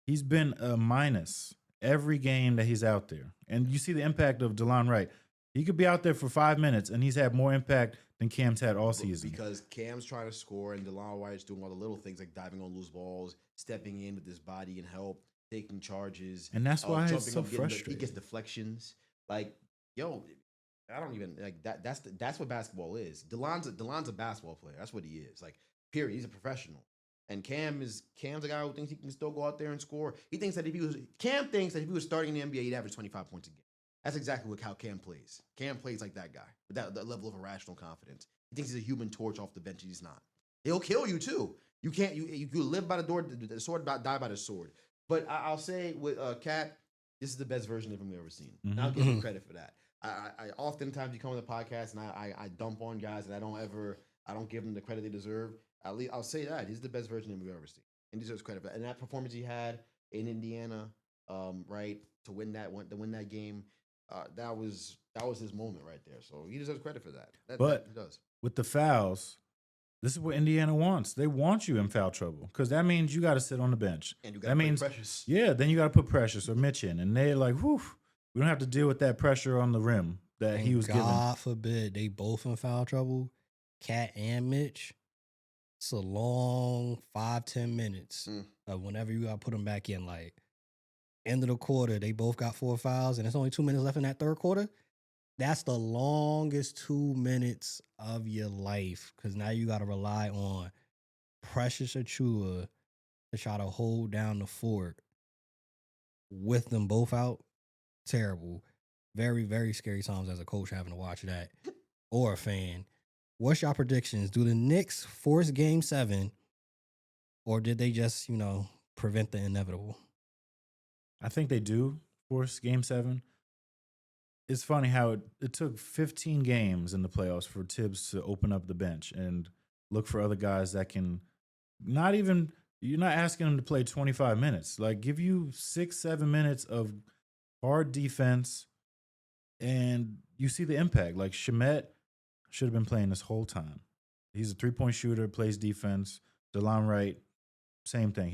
B: he's been a minus every game that he's out there. And you see the impact of DeLon Wright. He could be out there for 5 minutes, and he's had more impact than Cam's had all season.
C: Because Cam's trying to score, and DeLon Wright's doing all the little things like diving on loose balls, stepping in with his body and help, taking charges.
B: And that's why it's so frustrating.
C: He gets deflections. Like, yo, I don't even like that. That's what basketball is. DeLon's a basketball player. That's what he is. Like, period. He's a professional. And Cam's a guy who thinks he can still go out there and score. Cam thinks that if he was starting in the NBA, he'd average 25 points a game. That's exactly how Cam plays. Cam plays like that guy with that level of irrational confidence. He thinks he's a human torch off the bench. He's not. He'll kill you too. You can't. You live by the door. The sword die by the sword. But I'll say with Cat, this is the best version of him we've ever seen.
B: Mm-hmm.
C: And I'll give him credit for that. I oftentimes you come on the podcast and I dump on guys and I don't give them the credit they deserve. I'll say that he's the best version of him we've ever seen, and he deserves credit for that. And that performance he had in Indiana, right, to win that game, that was his moment right there. So he deserves credit for that. But he does.
B: With the fouls, this is what Indiana wants. They want you in foul trouble because that means you got to sit on the bench.
C: And you got to put Precious.
B: Yeah, then you got to put Precious or Mitch in, and they're like, whew. We don't have to deal with that pressure on the rim that he was given.
A: God forbid they both in foul trouble, Cat and Mitch. It's a long 5-10 minutes of whenever you got to put them back in. Like, end of the quarter, they both got 4 fouls, and there's only 2 minutes left in that third quarter. That's the longest 2 minutes of your life because now you got to rely on Precious Achiuwa to try to hold down the fort with them both out. Terrible. Very, very scary times as a coach having to watch that or a fan. What's your predictions? Do the Knicks force Game 7 or did they just, prevent the inevitable?
B: I think they do force Game 7. It's funny how it took 15 games in the playoffs for Tibbs to open up the bench and look for other guys that can you're not asking them to play 25 minutes. Like, give you 6-7 minutes of hard defense, and you see the impact. Like, Shamet should have been playing this whole time. He's a 3-point shooter, plays defense. DeLon Wright, same thing.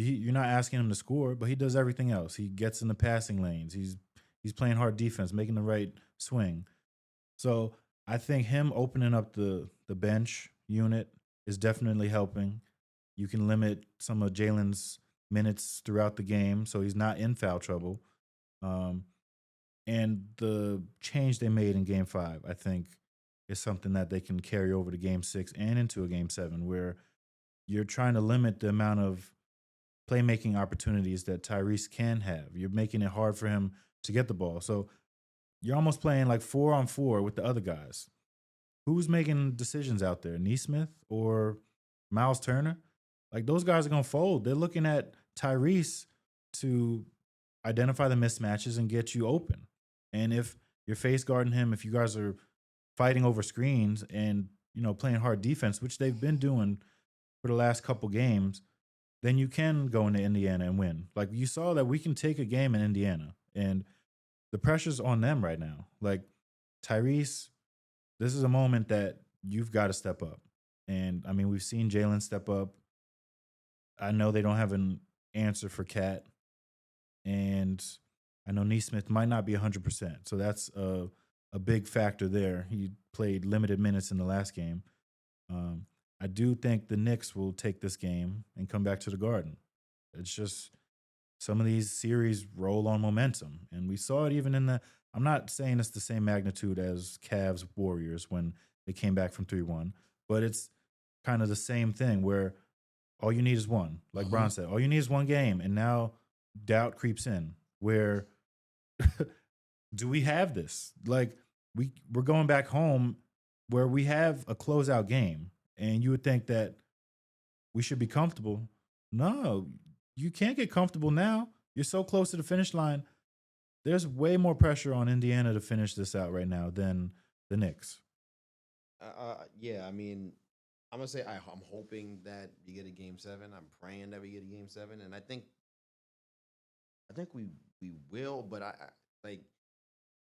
B: You're not asking him to score, but he does everything else. He gets in the passing lanes. He's playing hard defense, making the right swing. So I think him opening up the bench unit is definitely helping. You can limit some of Jalen's minutes throughout the game, so he's not in foul trouble. Um, and the change they made in Game 5, I think, is something that they can carry over to Game 6 and into a Game 7, where you're trying to limit the amount of playmaking opportunities that Tyrese can have. You're making it hard for him to get the ball. So you're almost playing like 4-on-4 with the other guys. Who's making decisions out there? Nesmith or Miles Turner? Like, those guys are going to fold. They're looking at Tyrese to identify the mismatches and get you open. And if you're face guarding him, if you guys are fighting over screens and, playing hard defense, which they've been doing for the last couple games, then you can go into Indiana and win. Like, you saw that we can take a game in Indiana, and the pressure's on them right now. Like, Tyrese, this is a moment that you've got to step up. And, I mean, we've seen Jalen step up. I know they don't have an answer for Cat. And I know Nesmith might not be 100%. So that's a big factor there. He played limited minutes in the last game. I do think the Knicks will take this game and come back to the Garden. It's just some of these series roll on momentum. And we saw it even in the – I'm not saying it's the same magnitude as Cavs Warriors when they came back from 3-1, but it's kind of the same thing where all you need is one. Like Bron said, all you need is one game, and now doubt creeps in where do we have this? Like, we're going back home where we have a closeout game, and you would think that we should be comfortable. No, you can't get comfortable now. You're so close to the finish line. There's way more pressure on Indiana to finish this out right now than the Knicks.
C: Yeah, I mean, I'm gonna say I'm hoping that we get a Game 7. I'm praying that we get a Game 7, and I think we will. But I like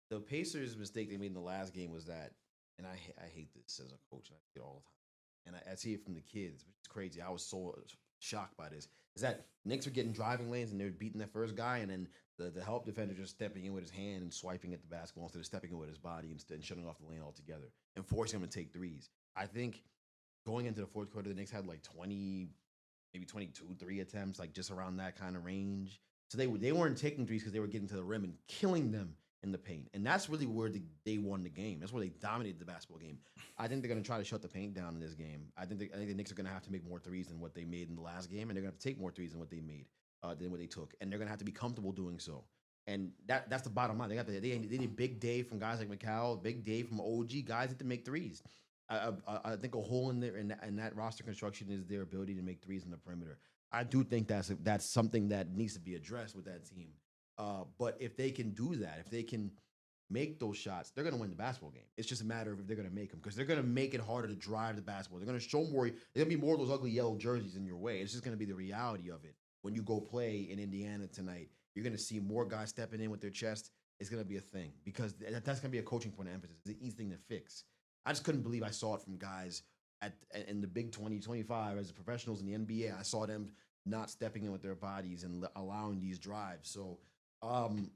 C: the Pacers' mistake they made in the last game was that, and I hate this as a coach. And I see it all the time, and I see it from the kids, which is crazy. I was so shocked by this. Is that Knicks were getting driving lanes and they were beating their first guy, and then the help defender just stepping in with his hand and swiping at the basketball instead of stepping in with his body and shutting off the lane altogether and forcing him to take threes. I think going into the fourth quarter, the Knicks had like 20, maybe 22, 3 attempts, like just around that kind of range. So they weren't taking threes because they were getting to the rim and killing them in the paint. And that's really where they won the game. That's where they dominated the basketball game. I think they're going to try to shut the paint down in this game. I think the Knicks are going to have to make more threes than what they made in the last game, and they're going to have to take more threes than what they made, than what they took. And they're going to have to be comfortable doing so. And that's the bottom line. They need a big day from guys like McCall, big day from OG, guys that to make threes. I think a hole in there in that roster construction is their ability to make threes in the perimeter. I do think that's something that needs to be addressed with that team. But if they can do that, if they can make those shots, they're going to win the basketball game. It's just a matter of if they're going to make them, because they're going to make it harder to drive the basketball. They're going to show more. There's going to be more of those ugly yellow jerseys in your way. It's just going to be the reality of it. When you go play in Indiana tonight, you're going to see more guys stepping in with their chest. It's going to be a thing, because that's going to be a coaching point of emphasis. It's an easy thing to fix. I just couldn't believe I saw it from guys in the Big 20, 25 as professionals in the NBA. I saw them not stepping in with their bodies and allowing these drives. So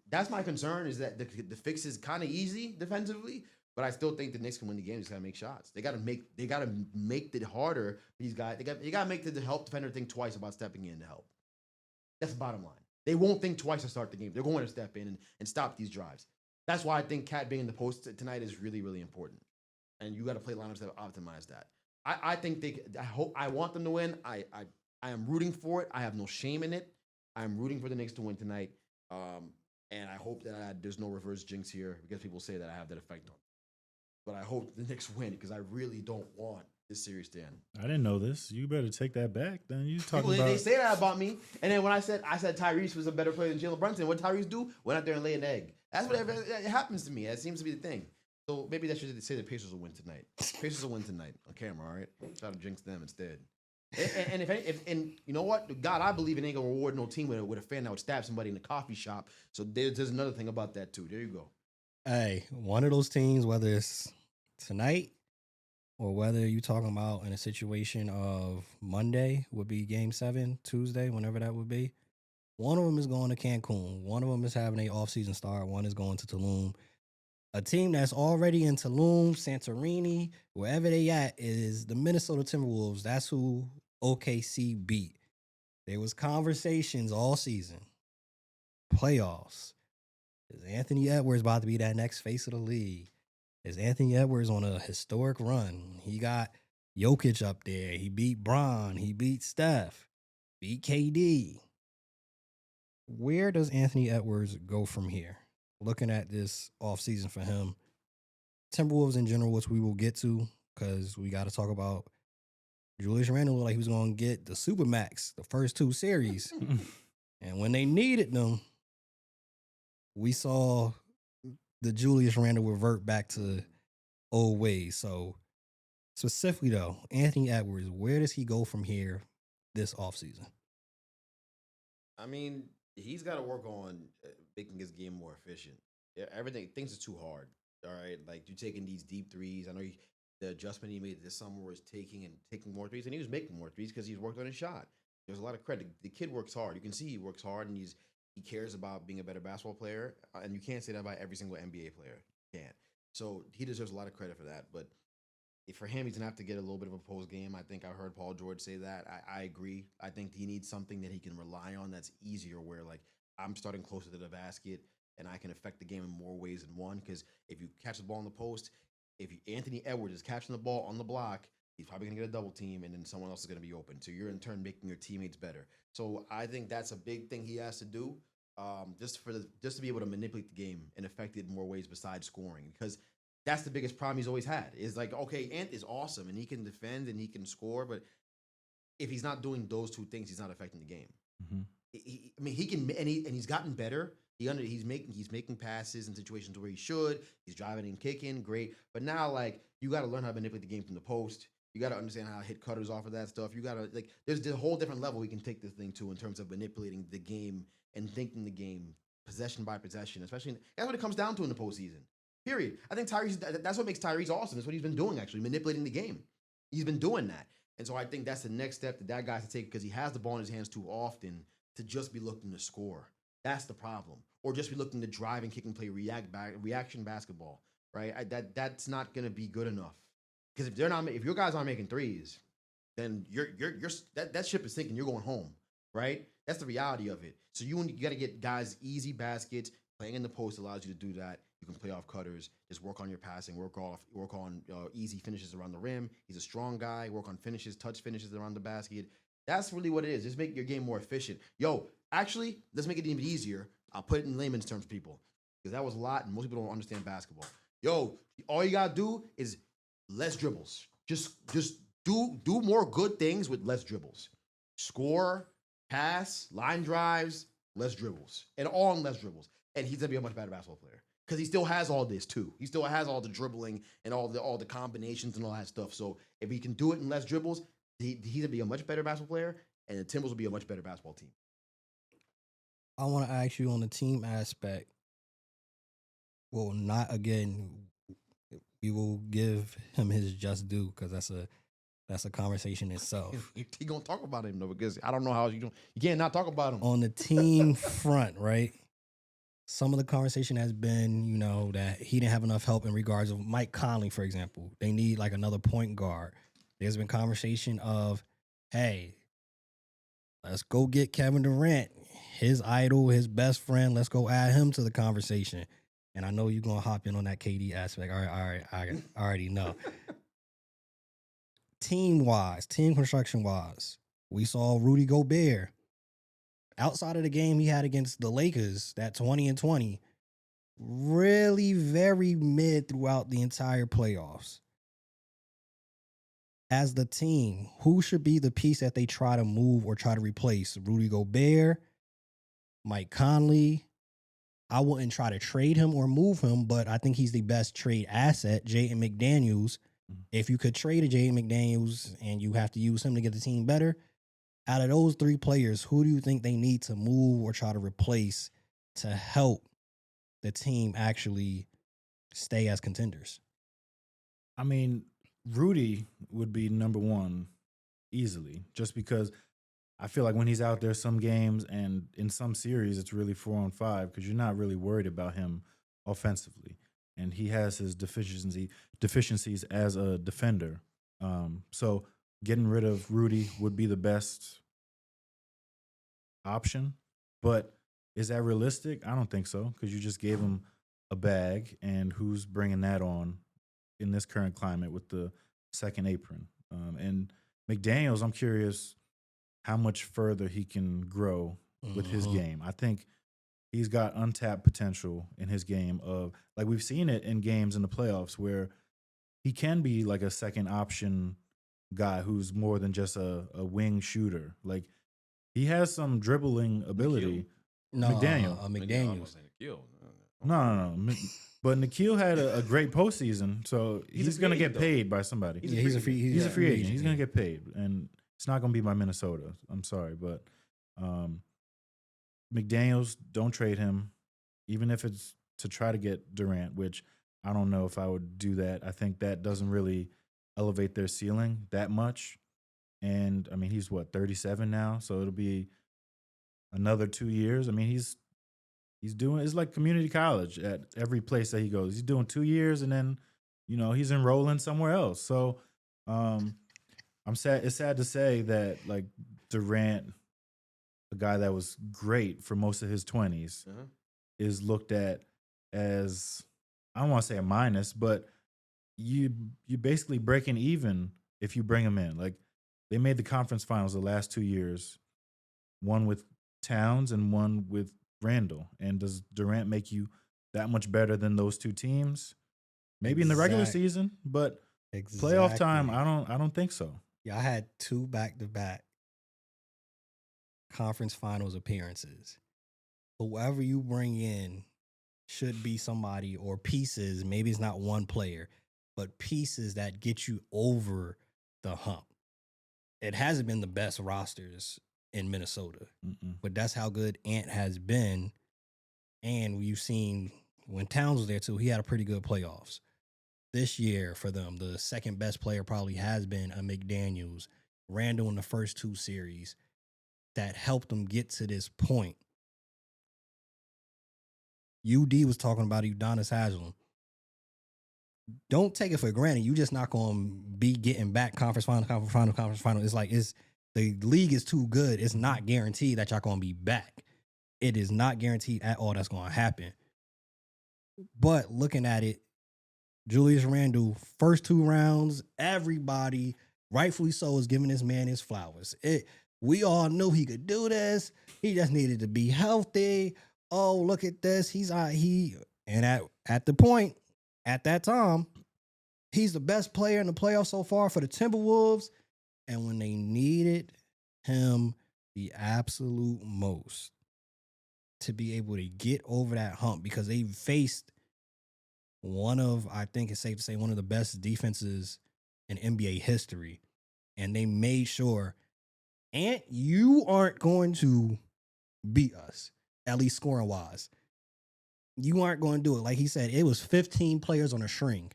C: that's my concern, is that the fix is kind of easy defensively, but I still think the Knicks can win the game. They just got to make shots. They got to make it harder for these guys. They got to make the help defender think twice about stepping in to help. That's the bottom line. They won't think twice to start the game. They're going to step in and stop these drives. That's why I think Cat being in the post tonight is really, really important. And you got to play lineups that optimize that. I think I want them to win. I am rooting for it. I have no shame in it. I'm rooting for the Knicks to win tonight. And I hope that there's no reverse jinx here, because people say that I have that effect on them. But I hope the Knicks win, because I really don't want this series to end.
B: I didn't know this. You better take that back. Then you talking
C: about?
B: They
C: say that about me, and then when I said Tyrese was a better player than Jalen Brunson, what Tyrese do? Went out there and lay an egg. That's what it happens to me. That seems to be the thing. So maybe that should say the Pacers will win tonight. Pacers will win tonight on camera. All right, try to jinx them instead. And if you know what, God, I believe it ain't gonna reward no team with a fan that would stab somebody in the coffee shop. So there's another thing about that too. There you go.
A: Hey, one of those teams, whether it's tonight or whether you're talking about in a situation of Monday would be Game 7, Tuesday, whenever that would be. One of them is going to Cancun. One of them is having a offseason start. One is going to Tulum. A team that's already in Tulum, Santorini, wherever they at, is the Minnesota Timberwolves. That's who OKC beat. There was conversations all season. Playoffs. Is Antony Edwards about to be that next face of the league? Is Antony Edwards on a historic run? He got Jokic up there. He beat Bron. He beat Steph. Beat KD. Where does Antony Edwards go from here? Looking at this offseason for him, Timberwolves in general, which we will get to, because we got to talk about Julius Randle looked like he was going to get the Supermax the first 2 series. And when they needed them, we saw the Julius Randle revert back to old ways. So specifically though, Antony Edwards, where does he go from here this offseason?
C: I mean, he's got to work on making his game more efficient. Things are too hard. All right, like you're taking these deep threes. I know the adjustment he made this summer was taking more threes, and he was making more threes because he's worked on his shot. There's a lot of credit. The kid works hard. You can see he works hard, and he cares about being a better basketball player. And you can't say that about every single NBA player. You can't. So he deserves a lot of credit for that. But for him, he's gonna have to get a little bit of a post game. I think I heard Paul George say that. I agree. I think he needs something that he can rely on that's easier. Where like I'm starting closer to the basket and I can affect the game in more ways than one. Because if you catch the ball in the post, Antony Edwards is catching the ball on the block, he's probably gonna get a double team, and then someone else is gonna be open. So you're in turn making your teammates better. So I think that's a big thing he has to do, just to be able to manipulate the game and affect it in more ways besides scoring. Because that's the biggest problem he's always had. Is like, okay, Ant is awesome and he can defend and he can score, but if he's not doing those 2 things, he's not affecting the game.
B: Mm-hmm.
C: I mean, he can, and he's gotten better. He's making passes in situations where he should. He's driving and kicking, great. But now, like, you got to learn how to manipulate the game from the post. You got to understand how to hit cutters off of that stuff. You got to there's a whole different level we can take this thing to in terms of manipulating the game and thinking the game possession by possession. Especially that's what it comes down to in the postseason. Period. I think that's what makes Tyrese awesome. That's what he's been doing, actually, manipulating the game. He's been doing that. And so I think that's the next step that guy has to take, because he has the ball in his hands too often to just be looking to score. That's the problem. Or just be looking to drive and kick and play reaction basketball, right? That's not going to be good enough. Because if your guys aren't making threes, then that ship is sinking. You're going home, right? That's the reality of it. So you got to get guys easy baskets. Playing in the post allows you to do that. You can play off cutters, just work on your passing, work on easy finishes around the rim. He's a strong guy. Work on touch finishes around the basket. That's really what it is. Just make your game more efficient. Yo, actually, let's make it even easier. I'll put it in layman's terms, people, because that was a lot, and most people don't understand basketball. Yo, all you gotta do is less dribbles. Just do more good things with less dribbles. Score, pass, line drives, less dribbles, and all in less dribbles. And he's gonna be a much better basketball player. Because he still has all this too. He still has all the dribbling and all the combinations and all that stuff. So if he can do it in less dribbles, he's gonna be a much better basketball player, and the Timberwolves will be a much better basketball team.
A: I want to ask you on the team aspect. Well, not again. We will give him his just due, because that's a conversation itself.
C: He gonna talk about him though, because I don't know how you can't not talk about him
A: On the team front, right? Some of the conversation has been, that he didn't have enough help in regards of Mike Conley, for example. They need like another point guard. There's been conversation of, hey, let's go get Kevin Durant, his idol, his best friend. Let's go add him to the conversation. And I know you're going to hop in on that KD aspect. All right, I already know. Team-wise, team construction-wise, we saw Rudy Gobert. Outside of the game he had against the Lakers, that 20-20, really very mid throughout the entire playoffs. As the team, who should be the piece that they try to move or try to replace? Rudy Gobert, Mike Conley. I wouldn't try to trade him or move him, but I think he's the best trade asset, Jaden McDaniels. If you could trade a Jaden McDaniels and you have to use him to get the team better, out of those 3 players, who do you think they need to move or try to replace to help the team actually stay as contenders?
B: I mean, Rudy would be number one easily, just because I feel like when he's out there some games and in some series, it's really 4-on-5 because you're not really worried about him offensively, and he has his deficiencies as a defender. So getting rid of Rudy would be the best option, but is that realistic? I don't think so because you just gave him a bag, and who's bringing that on in this current climate with the second apron? And McDaniels, I'm curious how much further he can grow with his game. I think he's got untapped potential in his game of, like, we've seen it in games in the playoffs where he can be like a second option guy who's more than just a wing shooter. Like, he has some dribbling ability.
A: No,
B: McDaniel.
A: McDaniels.
B: No. But Nikhil had a great postseason, so he's going to get paid by somebody.
A: He's a free agent.
B: He's going to get paid, and it's not going to be by Minnesota. I'm sorry, but McDaniels, don't trade him, even if it's to try to get Durant, which I don't know if I would do that. I think that doesn't really elevate their ceiling that much. And, I mean, he's, 37 now? So it'll be another 2 years. I mean, he's doing, it's like community college at every place that he goes. He's doing 2 years, and then, he's enrolling somewhere else. So I'm sad. It's sad to say that, like, Durant, a guy that was great for most of his 20s, is looked at as, I don't want to say a minus, but you basically breaking even if you bring him in. Like, they made the conference finals the last 2 years, one with Towns and one with Randall. And does Durant make you that much better than those two teams? Maybe in the regular season, but playoff time, I don't think so.
A: Yeah, I had 2 back-to-back conference finals appearances. Whoever you bring in should be somebody, or pieces, maybe it's not one player, but pieces that get you over the hump. It hasn't been the best rosters in Minnesota, but that's how good Ant has been. And you've seen when Towns was there too, he had a pretty good playoffs. This year for them, the second best player probably has been a McDaniels. Randall in the first 2 series that helped them get to this point. UD was talking about Udonis Haslem. Don't take it for granted. You just not going to be getting back conference final. It's like, the league is too good. It's not guaranteed that y'all going to be back. It is not guaranteed at all that's going to happen. But looking at it, Julius Randle, first 2 rounds, everybody, rightfully so, is giving this man his flowers. We all knew he could do this. He just needed to be healthy. Oh, look at this. And at the point, at that time, he's the best player in the playoffs so far for the Timberwolves. And when they needed him the absolute most to be able to get over that hump, because they faced I think it's safe to say, one of the best defenses in NBA history. And they made sure, and you aren't going to beat us, at least scoring wise. You aren't going to do it. Like he said, it was 15 players on a string.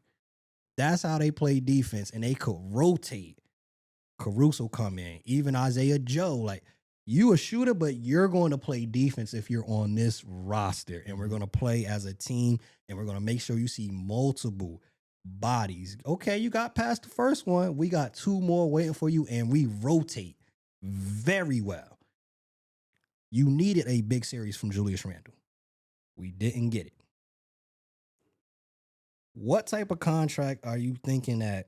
A: That's how they play defense, and they could rotate. Caruso come in, even Isaiah Joe. Like, you a shooter, but you're going to play defense if you're on this roster, and we're going to play as a team, and we're going to make sure you see multiple bodies. Okay, you got past the first one. We got 2 more waiting for you, and we rotate very well. You needed a big series from Julius Randle. We didn't get it. What type of contract are you thinking that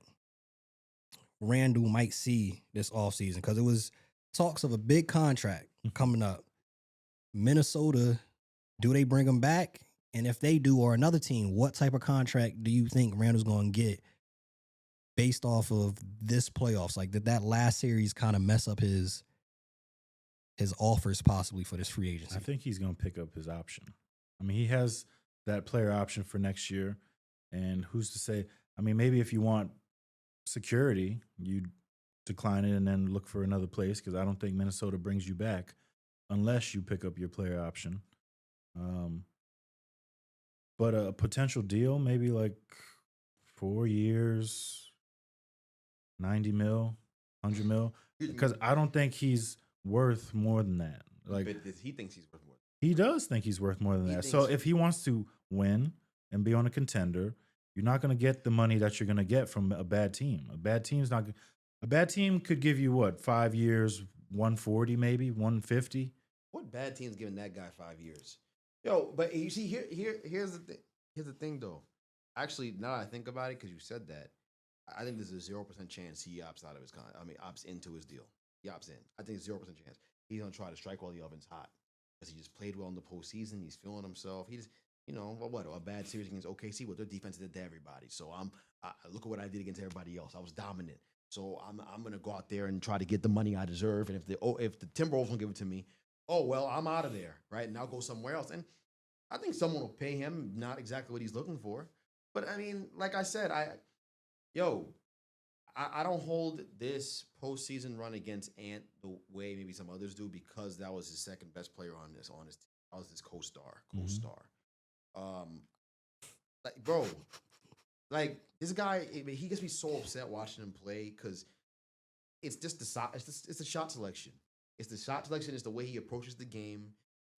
A: Randle might see this offseason? Because it was talks of a big contract coming up. Minnesota, do they bring him back? And if they do, or another team, what type of contract do you think Randle's going to get based off of this playoffs? Like, did that last series kind of mess up his offers possibly for this free agency?
B: I think he's going to pick up his option. I mean, he has that player option for next year. And who's to say? I mean, maybe if you want security, you decline it and then look for another place, because I don't think Minnesota brings you back unless you pick up your player option. But a potential deal, maybe like 4 years, 90 mil, 100 mil, because I don't think he's worth more than that. Like,
C: but he thinks he's worth more.
B: he does think he's worth more than that. So if he wants to win and be on a contender, you're not going to get the money that you're going to get from a bad team. A bad team's not. A bad team could give you what, 5 years, 140 maybe, 150.
C: What bad team's giving that guy 5 years? Yo, but you see, here's the thing. Here's the thing, though. Actually, now that I think about it, because you said that, I think there's a 0% chance he opts out of his opts into his deal. He opts in. I think 0% chance he's gonna try to strike while the oven's hot because he just played well in the postseason. He's feeling himself. He just, a bad series against OKC. Well, their defense did to everybody. So look at what I did against everybody else. I was dominant. So I'm gonna go out there and try to get the money I deserve. And if the Timberwolves don't give it to me, oh well, I'm out of there, right? And I'll go somewhere else. And I think someone will pay him not exactly what he's looking for. But I mean, like I said, I don't hold this postseason run against Ant the way maybe some others do because that was his second best player on his team. That was his co-star. Like, bro, like this guy, he gets me so upset watching him play because it's just it's the shot selection. It's the shot selection. It's the way he approaches the game.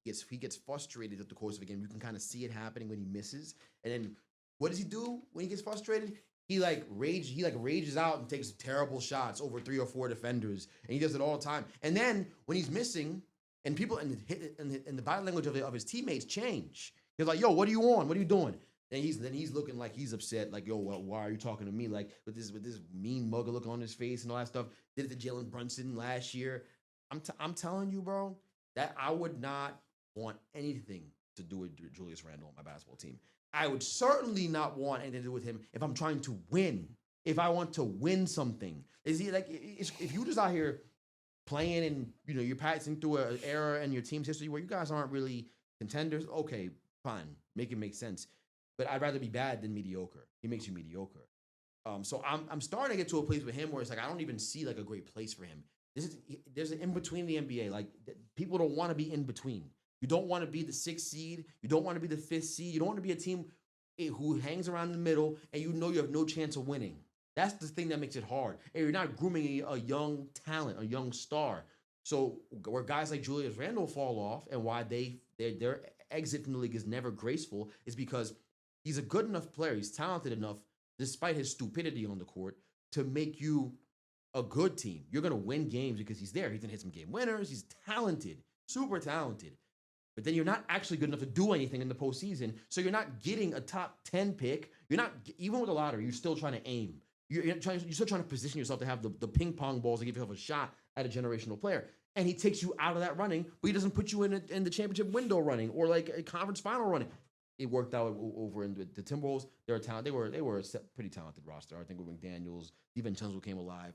C: He gets frustrated at the course of a game. You can kind of see it happening when he misses. And then what does he do when he gets frustrated? He rages out and takes terrible shots over 3 or 4 defenders, and he does it all the time. And then when he's missing, and people and the body language of his teammates change. He's like, "Yo, what are you on? What are you doing?" And he's looking like he's upset, like, "Yo, why are you talking to me?" Like with this mean mugger look on his face and all that stuff. Did it to Jalen Brunson last year. I'm telling you, bro, that I would not want anything to do with Julius Randle on my basketball team. I would certainly not want anything to do with him if I'm trying to win. If I want to win something, is he like? If you just out here playing and you're passing through an era in your team's history where you guys aren't really contenders, okay, fine, make it make sense. But I'd rather be bad than mediocre. He makes you mediocre. So I'm starting to get to a place with him where it's like I don't even see like a great place for him. There's an in between the NBA. Like people don't want to be in between. You don't want to be the 6th seed. You don't want to be the 5th seed. You don't want to be a team who hangs around in the middle and you have no chance of winning. That's the thing that makes it hard. And you're not grooming a young talent, a young star. So where guys like Julius Randle fall off and why their exit from the league is never graceful is because he's a good enough player. He's talented enough, despite his stupidity on the court, to make you a good team. You're going to win games because he's there. He's going to hit some game winners. He's talented, super talented. But then you're not actually good enough to do anything in the postseason. So you're not getting a top 10 pick. You're not, even with the lottery, you're still trying to aim. You're still trying to position yourself to have the ping pong balls to give yourself a shot at a generational player. And he takes you out of that running, but he doesn't put you in the championship window running or like a conference final running. It worked out over in the Timberwolves. They're a talent. They were a pretty talented roster. I think with McDaniels, DiVincenzo came alive,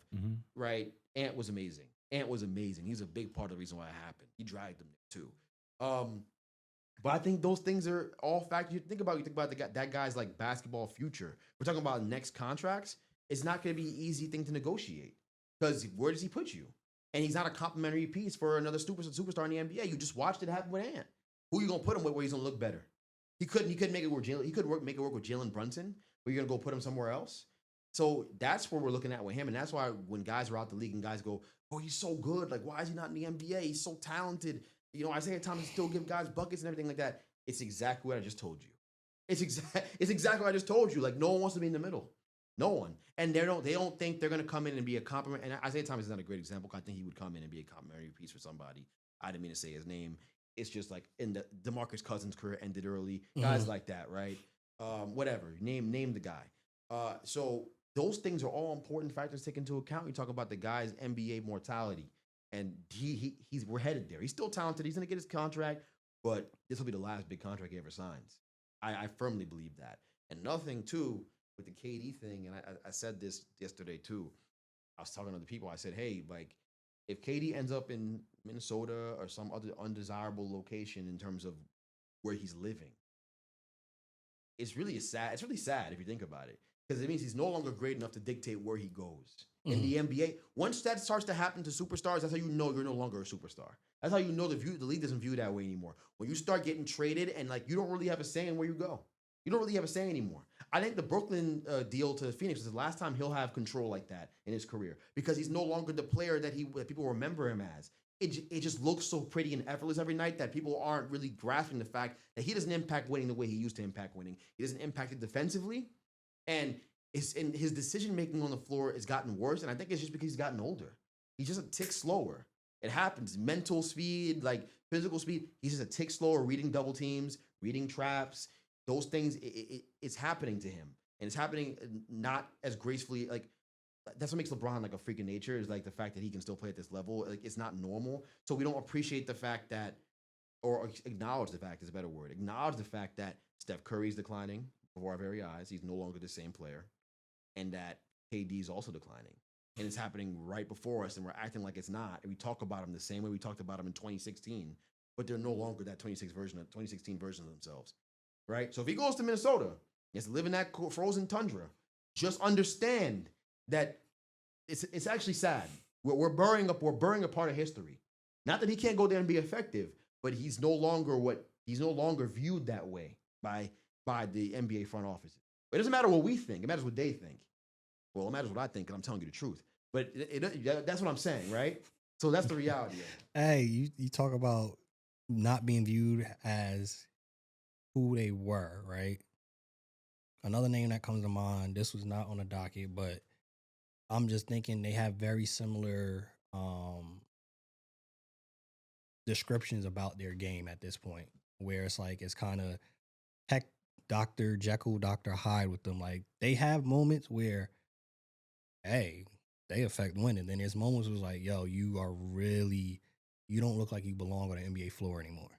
C: right? Ant was amazing. He's a big part of the reason why it happened. He dragged them there too. But I think those things are all factors. You think about that guy's like basketball future. We're talking about next contracts. It's not going to be an easy thing to negotiate because where does he put you? And he's not a complimentary piece for another superstar in the NBA. You just watched it happen with Ant. Who are you going to put him with where he's going to look better? He couldn't make it work. Make it work with Jalen Brunson. Where you're going to go put him somewhere else. So that's where we're looking at with him, and that's why when guys are out the league and guys go, "Oh, he's so good. Like, why is he not in the NBA? He's so talented." Isaiah Thomas still give guys buckets and everything like that. It's exactly what I just told you. It's exactly what I just told you. Like, no one wants to be in the middle. No one. And they don't think they're going to come in and be a compliment. And Isaiah Thomas is not a great example. I think he would come in and be a complimentary piece for somebody. I didn't mean to say his name. It's just like in the DeMarcus Cousins' career ended early. Guys like that, right? Whatever. Name the guy. So those things are all important factors to take into account. You talk about the guy's NBA mortality. And we're headed there. He's still talented. He's going to get his contract, but this will be the last big contract he ever signs. I firmly believe that. And another thing, too, with the KD thing, and I said this yesterday, too. I was talking to the people. I said, hey, like, if KD ends up in Minnesota or some other undesirable location in terms of where he's living, it's really sad if you think about it. Because it means he's no longer great enough to dictate where he goes. In the NBA, once that starts to happen to superstars, that's how you know you're no longer a superstar. That's how you know the league doesn't view that way anymore. When you start getting traded and like you don't really have a say in where you go. You don't really have a say anymore. I think the Brooklyn deal to Phoenix is the last time he'll have control like that in his career because he's no longer the player that people remember him as. It just looks so pretty and effortless every night that people aren't really grasping the fact that he doesn't impact winning the way he used to impact winning. He doesn't impact it defensively, and his decision making on the floor has gotten worse. And I think it's just because he's gotten older. He's just a tick slower. It happens. Mental speed, like physical speed. He's just a tick slower. Reading double teams, reading traps. Those things, it's happening to him, and it's happening not as gracefully. Like that's what makes LeBron like a freak of nature is like the fact that he can still play at this level. Like it's not normal, so we don't appreciate the fact that, or acknowledge the fact is a better word. Acknowledge the fact that Steph Curry's declining before our very eyes. He's no longer the same player, and that KD is also declining, and it's happening right before us, and we're acting like it's not. And we talk about him the same way we talked about him in 2016, but they're no longer that 2016 version of themselves. Right? So if he goes to Minnesota, he has to live in that frozen tundra. Just understand that it's actually sad. We're burying a part of history. Not that he can't go there and be effective, but he's no longer viewed that way by the NBA front offices. It doesn't matter what we think. It matters what they think. Well, it matters what I think, and I'm telling you the truth. But that's what I'm saying, right? So that's the reality of it.
A: Hey, you talk about not being viewed as who they were, right? Another name that comes to mind, this was not on the docket, but I'm just thinking they have very similar descriptions about their game at this point, where it's like it's kind of heck Dr. Jekyll, Dr. Hyde with them. Like they have moments where, hey, they affect winning. Then there's moments where it's like, yo, you don't look like you belong on the NBA floor anymore.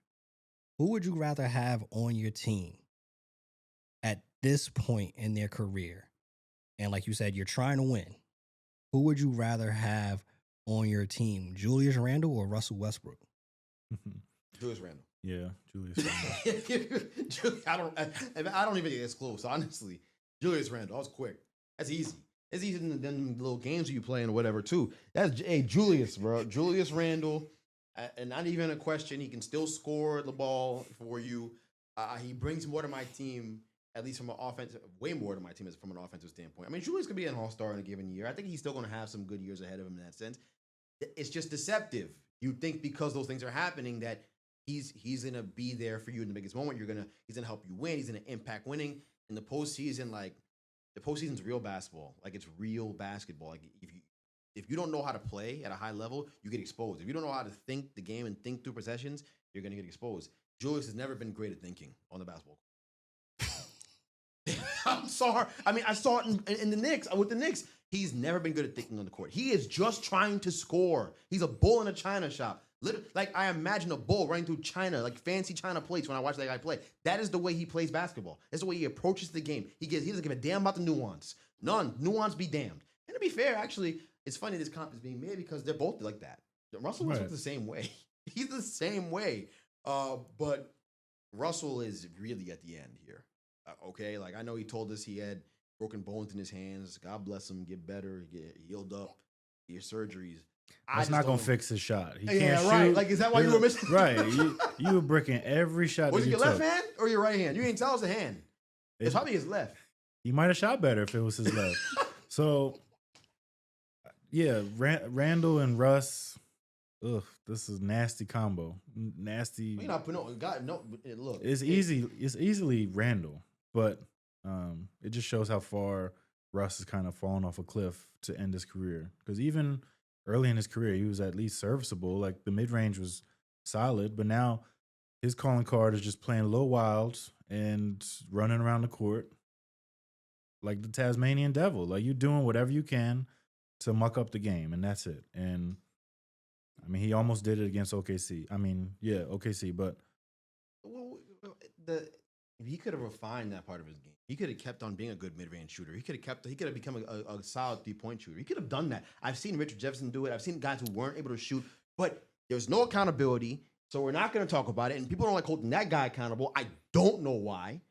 A: Who would you rather have on your team at this point in their career? And like you said, you're trying to win. Who would you rather have on your team, Julius Randle or Russell Westbrook?
C: Julius Randle.
B: Yeah, Julius Randle.
C: I don't even get this close, honestly. Julius Randle. That was quick. That's easy. It's easier than them little games you play and whatever, too. That's Julius, bro. Julius Randle. And not even a question. He can still score the ball for you. He brings more to my team, at least from an offensive, way more to my team from an offensive standpoint. I mean, Julius could be an all-star in a given year. I think he's still going to have some good years ahead of him in that sense. It's just deceptive. You think because those things are happening that he's going to be there for you in the biggest moment. He's going to help you win. He's going to impact winning in the postseason. Like the postseason's real basketball. Like it's real basketball. Like if you don't know how to play at a high level, you get exposed. If you don't know how to think the game and think through possessions, you're going to get exposed. Julius has never been great at thinking on the basketball court. I'm sorry. I mean, I saw it in the Knicks, with the Knicks. He's never been good at thinking on the court. He is just trying to score. He's a bull in a china shop. Like I imagine a bull running through China, like fancy China plates when I watch that guy play. That is the way he plays basketball. That's the way he approaches the game. He doesn't give a damn about the nuance. None. Nuance be damned. And to be fair, actually, it's funny this comp is being made because they're both like that. Russell Westbrook's the same way. He's the same way. But Russell is really at the end here. Okay? Like, I know he told us he had broken bones in his hands. God bless him. Get better. Get healed up. Get surgeries.
B: That's not going to fix his shot. He
C: can't
B: shoot.
C: Right. Like, is that why you were missing?
B: Right. You were bricking every shot
C: Was
B: that
C: it
B: you
C: your
B: took.
C: left hand or your right hand? You ain't tell us the hand. It's probably his left.
B: He might have shot better if it was his left. So, yeah, Randall and Russ. Ugh, this is nasty combo. Nasty.
C: You're not putting look.
B: It's easy. It's easily Randall, but it just shows how far Russ has kind of fallen off a cliff to end his career. Because even early in his career, he was at least serviceable. Like the mid range was solid, but now his calling card is just playing low wilds and running around the court like the Tasmanian devil. Like you're doing whatever you can to muck up the game, and that's it. And I mean, he almost did it against OKC. I mean, yeah, OKC, but
C: he could have refined that part of his game. He could have kept on being a good mid-range shooter. He could have become a solid three-point shooter. He could have done that. I've seen Richard Jefferson do it. I've seen guys who weren't able to shoot, but there's no accountability. So we're not going to talk about it. And people don't like holding that guy accountable. I don't know why.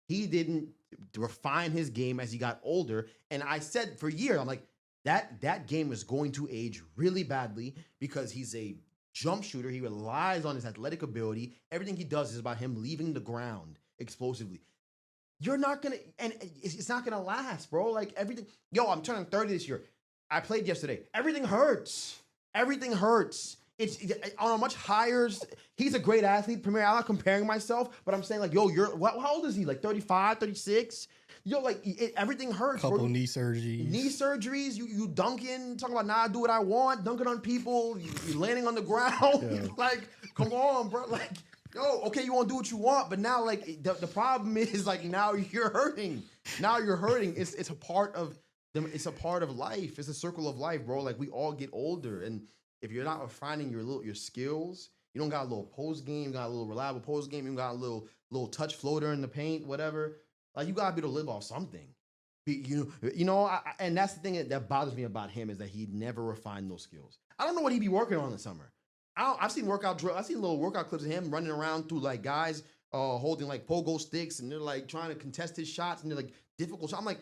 C: He didn't refine his game as he got older. And I said for years, I'm like, that game is going to age really badly because he's a jump shooter. He relies on his athletic ability. Everything he does is about him leaving the ground. explosively. You're not gonna, and it's not gonna last, bro. Like everything. Yo, I'm turning 30 this year. I played yesterday. Everything hurts. Everything hurts. It's on a much higher. He's a great athlete. Premier, I'm not comparing myself, but I'm saying like, yo, how old is he? Like 35, 36? Yo, like everything hurts.
A: Couple
C: bro.
A: knee surgeries.
C: Knee surgeries. You dunking, talking about I do what I want, dunking on people. You landing on the ground.
B: Yeah.
C: Like, come on, bro. Like, yo, okay, you want to do what you want, but now like the problem is like now you're hurting. Now you're hurting. It's a part of them. It's a part of life. It's a circle of life, bro. Like we all get older, and if you're not refining your skills, you don't got a little post game, you got a little reliable post game, you got a little touch floater in the paint, whatever. Like you gotta be able to live off something. And that's the thing that bothers me about him is that he never refined those skills. I don't know what he'd be working on in the summer. I've seen little workout clips of him running around through like guys holding like pogo sticks and they're like trying to contest his shots and they're like difficult shots. I'm like,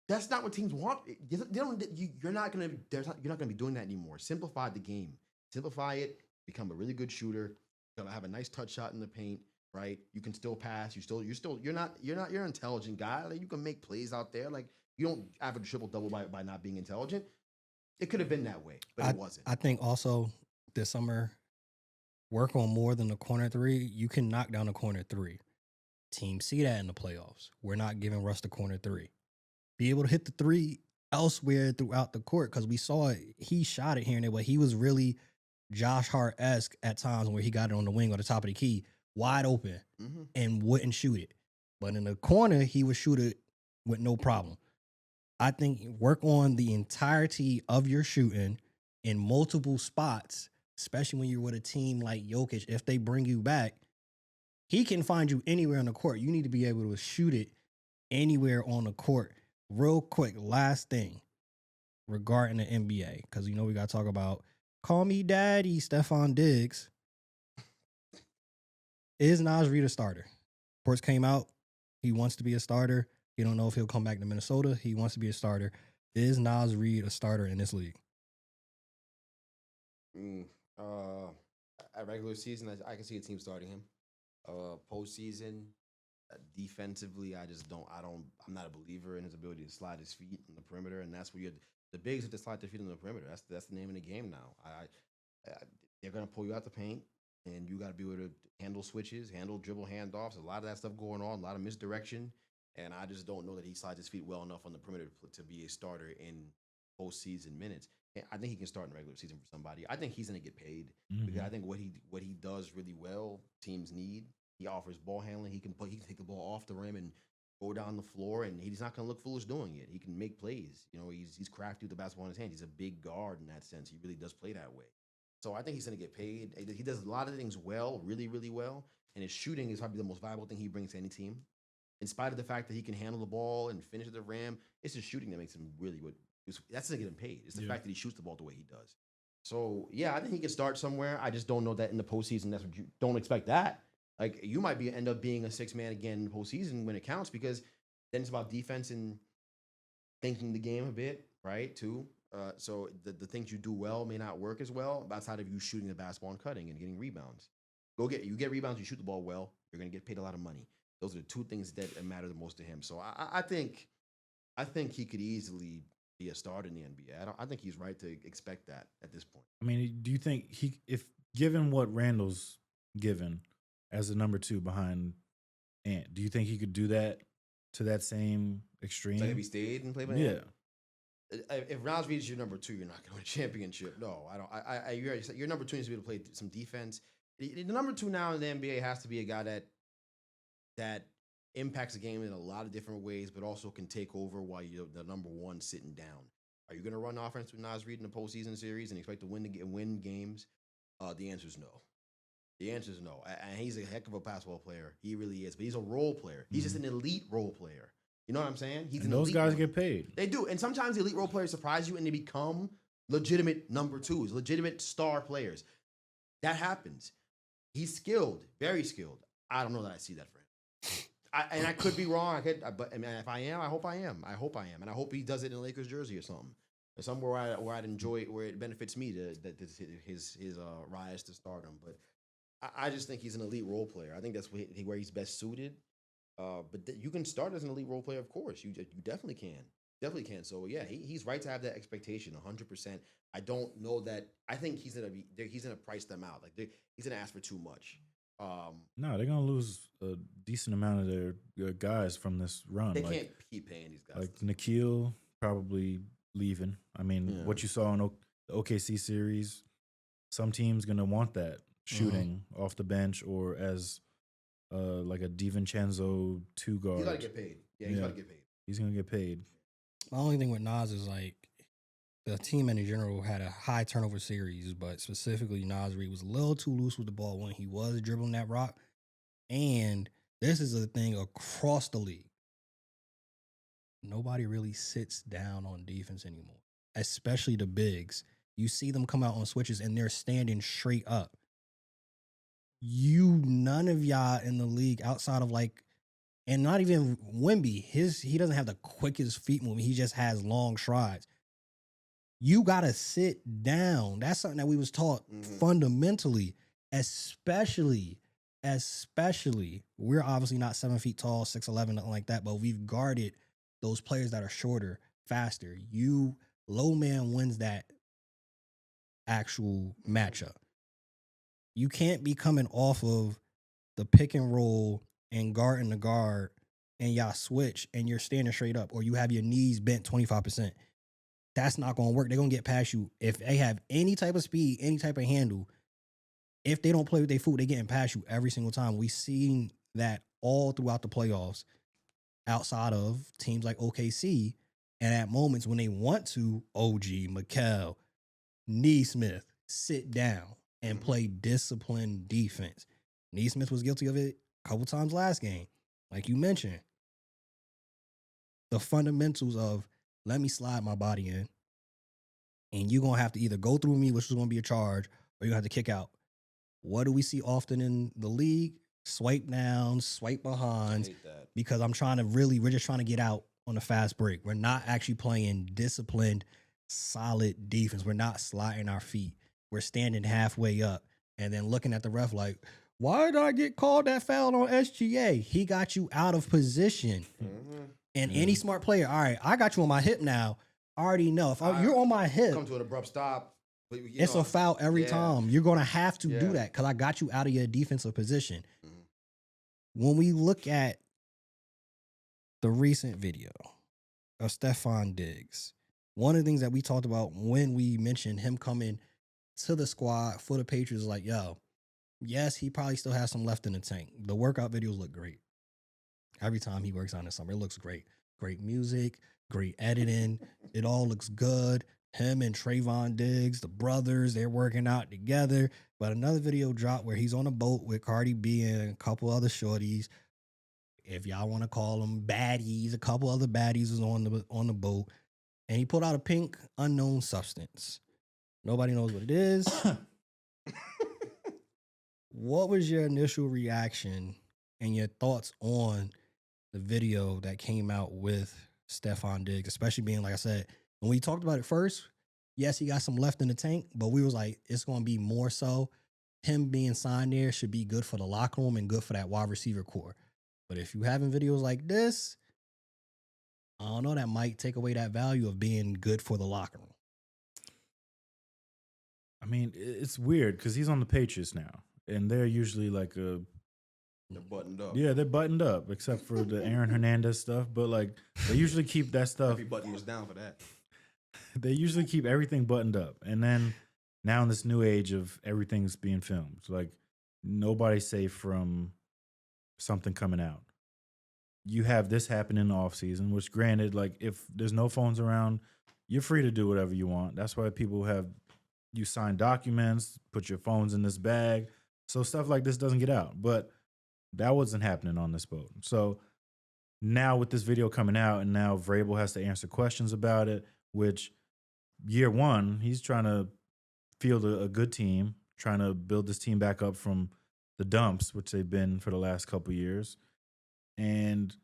C: that's not what teams want. You're not gonna be doing that anymore. Simplify the game. Simplify it. Become a really good shooter. You'll have a nice touch shot in the paint. Right? You can still pass. You're an intelligent guy. Like you can make plays out there. Like you don't average triple double by not being intelligent. It could have been that way, but it wasn't.
A: I think also this summer, work on more than the corner three. You can knock down the corner three. Teams see that in the playoffs. We're not giving Russ the corner three. Be able to hit the three elsewhere throughout the court because we saw it. He shot it here and there, but he was really Josh Hart-esque at times where he got it on the wing or the top of the key, wide open, and wouldn't shoot it. But in the corner, he would shoot it with no problem. I think work on the entirety of your shooting in multiple spots, especially when you're with a team like Jokic. If they bring you back, he can find you anywhere on the court. You need to be able to shoot it anywhere on the court. Real quick, last thing regarding the NBA, because we got to talk about call me daddy, Stefon Diggs. Is Naz Reid a starter? Reports came out. He wants to be a starter. He don't know if he'll come back to Minnesota. He wants to be a starter. Is Naz Reid a starter in this league?
C: At regular season, I can see a team starting him. Postseason, defensively, I'm not a believer in his ability to slide his feet on the perimeter, and that's where the bigs have to slide their feet on the perimeter. That's the name of the game now. They're gonna pull you out the paint, and you got to be able to handle switches, handle dribble handoffs. A lot of that stuff going on, a lot of misdirection, and I just don't know that he slides his feet well enough on the perimeter to be a starter in postseason minutes. And I think he can start in regular season for somebody. I think he's gonna get paid because I think what he does really well, teams need. He offers ball handling. He can take the ball off the rim and go down the floor, and he's not going to look foolish doing it. He can make plays. He's crafty with the basketball in his hand. He's a big guard in that sense. He really does play that way. So I think he's going to get paid. He does a lot of things well, really, really well, and his shooting is probably the most valuable thing he brings to any team. In spite of the fact that he can handle the ball and finish at the rim, it's his shooting that makes him really good. That's to get him paid. It's the fact that he shoots the ball the way he does. So, yeah, I think he can start somewhere. I just don't know that in the postseason. That's what you don't expect that. Like you might end up being a 6-man again in the postseason when it counts because then it's about defense and thinking the game a bit, right? Too. So the things you do well may not work as well outside of you shooting the basketball and cutting and getting rebounds. You get rebounds, you shoot the ball well, you're gonna get paid a lot of money. Those are the two things that matter the most to him. So I think he could easily be a starter in the NBA. I think he's right to expect that at this point.
B: I mean, do you think if given what Randall's given as the number 2 behind Ant, do you think he could do that to that same extreme?
C: Like if he stayed and played with Ant? If Naz Reid is your number 2, you're not going to win a championship. No, I don't. Your number 2 needs to be able to play some defense. The number 2 now in the NBA has to be a guy that impacts the game in a lot of different ways, but also can take over while you're the number 1 sitting down. Are you going to run offense with Naz Reid in the postseason series and expect to win games? The answer is no. The answer is no. And he's a heck of a basketball player. He really is. But he's a role player. He's just an elite role player. You know what I'm saying?
B: Those guys get paid.
C: They do. And sometimes the elite role players surprise you and they become legitimate number 2s, legitimate star players. That happens. He's skilled, very skilled. I don't know that I see that for him. And I could be wrong. But if I am, I hope I am. And I hope he does it in a Lakers jersey or something. Or somewhere where I'd enjoy it, where it benefits me his rise to stardom. But I just think he's an elite role player. I think that's where he's best suited. But you can start as an elite role player, of course. You definitely can. Definitely can. So yeah, he's right to have that expectation, 100%. I don't know that. I think he's gonna price them out. Like he's gonna ask for too much.
B: No, they're gonna lose a decent amount of their guys from this run.
C: They
B: like,
C: can't keep paying these guys.
B: Like Nikhil probably leaving. I mean, what you saw in the OKC series, some team's gonna want that shooting off the bench or as like a DiVincenzo 2 guard.
C: He's gotta get paid. Yeah, he's gotta get paid.
B: He's gonna get paid.
A: My only thing with Nas is like the team in general had a high turnover series, but specifically Nas Reed was a little too loose with the ball when he was dribbling that rock. And this is a thing across the league. Nobody really sits down on defense anymore, especially the bigs. You see them come out on switches and they're standing straight up. None of y'all in the league outside of like, and not even Wemby, he doesn't have the quickest feet movement. He just has long strides. You gotta sit down. That's something that we was taught fundamentally, especially we're obviously not 7 feet tall, 6'11", nothing like that, but we've guarded those players that are shorter, faster. Low man wins that actual matchup. You can't be coming off of the pick and roll and guarding the guard and y'all switch and you're standing straight up or you have your knees bent 25%. That's not going to work. They're going to get past you. If they have any type of speed, any type of handle, if they don't play with their foot, they're getting past you every single time. We've seen that all throughout the playoffs outside of teams like OKC. And at moments when they want to, OG, Mikal, Neesmith, sit down and play disciplined defense. Neesmith was guilty of it a couple times last game. Like you mentioned, the fundamentals of let me slide my body in and you're going to have to either go through me, which is going to be a charge, or you're going to have to kick out. What do we see often in the league? Swipe down, swipe behinds, because we're just trying to get out on a fast break. We're not actually playing disciplined, solid defense. We're not sliding our feet. We're standing halfway up and then looking at the ref like, why did I get called that foul on SGA? He got you out of position. And any smart player, all right, I got you on my hip now. I already know. If you're on my hip,
C: come to an abrupt stop.
A: It's a foul every time. You're going to have to do that because I got you out of your defensive position. When we look at the recent video of Stefon Diggs, one of the things that we talked about when we mentioned him coming to the squad for the Patriots is like, yo, yes, he probably still has some left in the tank. The workout videos look great. Every time he works on this summer, it looks great. Great music, great editing. It all looks good. Him and Trayvon Diggs, the brothers, they're working out together. But another video dropped where he's on a boat with Cardi B and a couple other shorties. If y'all want to call them baddies, a couple other baddies was on the boat. And he pulled out a pink unknown substance. Nobody knows what it is. What was your initial reaction and your thoughts on the video that came out with Stefon Diggs, especially being, like I said, when we talked about it first, yes, he got some left in the tank, but we was like, it's going to be more so him being signed there should be good for the locker room and good for that wide receiver core. But if you having videos like this, I don't know, that might take away that value of being good for the locker room.
B: I mean, it's weird because he's on the Patriots now, and they're usually like
C: they're buttoned up.
B: Yeah, they're buttoned up, except for the Aaron Hernandez stuff. But like, they usually keep that stuff.
C: Every button was down for that.
B: They usually keep everything buttoned up, and then now in this new age of everything's being filmed, like nobody's safe from something coming out. You have this happen in the offseason, which granted, like if there's no phones around, you're free to do whatever you want. That's why people have you sign documents, put your phones in this bag, so stuff like this doesn't get out. But that wasn't happening on this boat. So now with this video coming out, and now Vrabel has to answer questions about it, which year one, he's trying to field a good team, trying to build this team back up from the dumps, which they've been for the last couple of years. And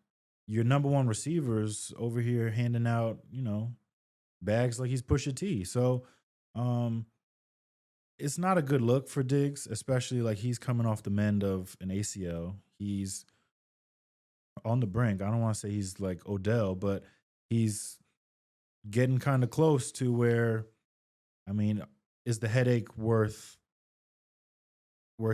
B: your number one receivers over here handing out, bags like he's Pusha T. So it's not a good look for Diggs, especially like he's coming off the mend of an ACL. He's on the brink. I don't want to say he's like Odell, but he's getting kind of close to where, I mean, is the headache worth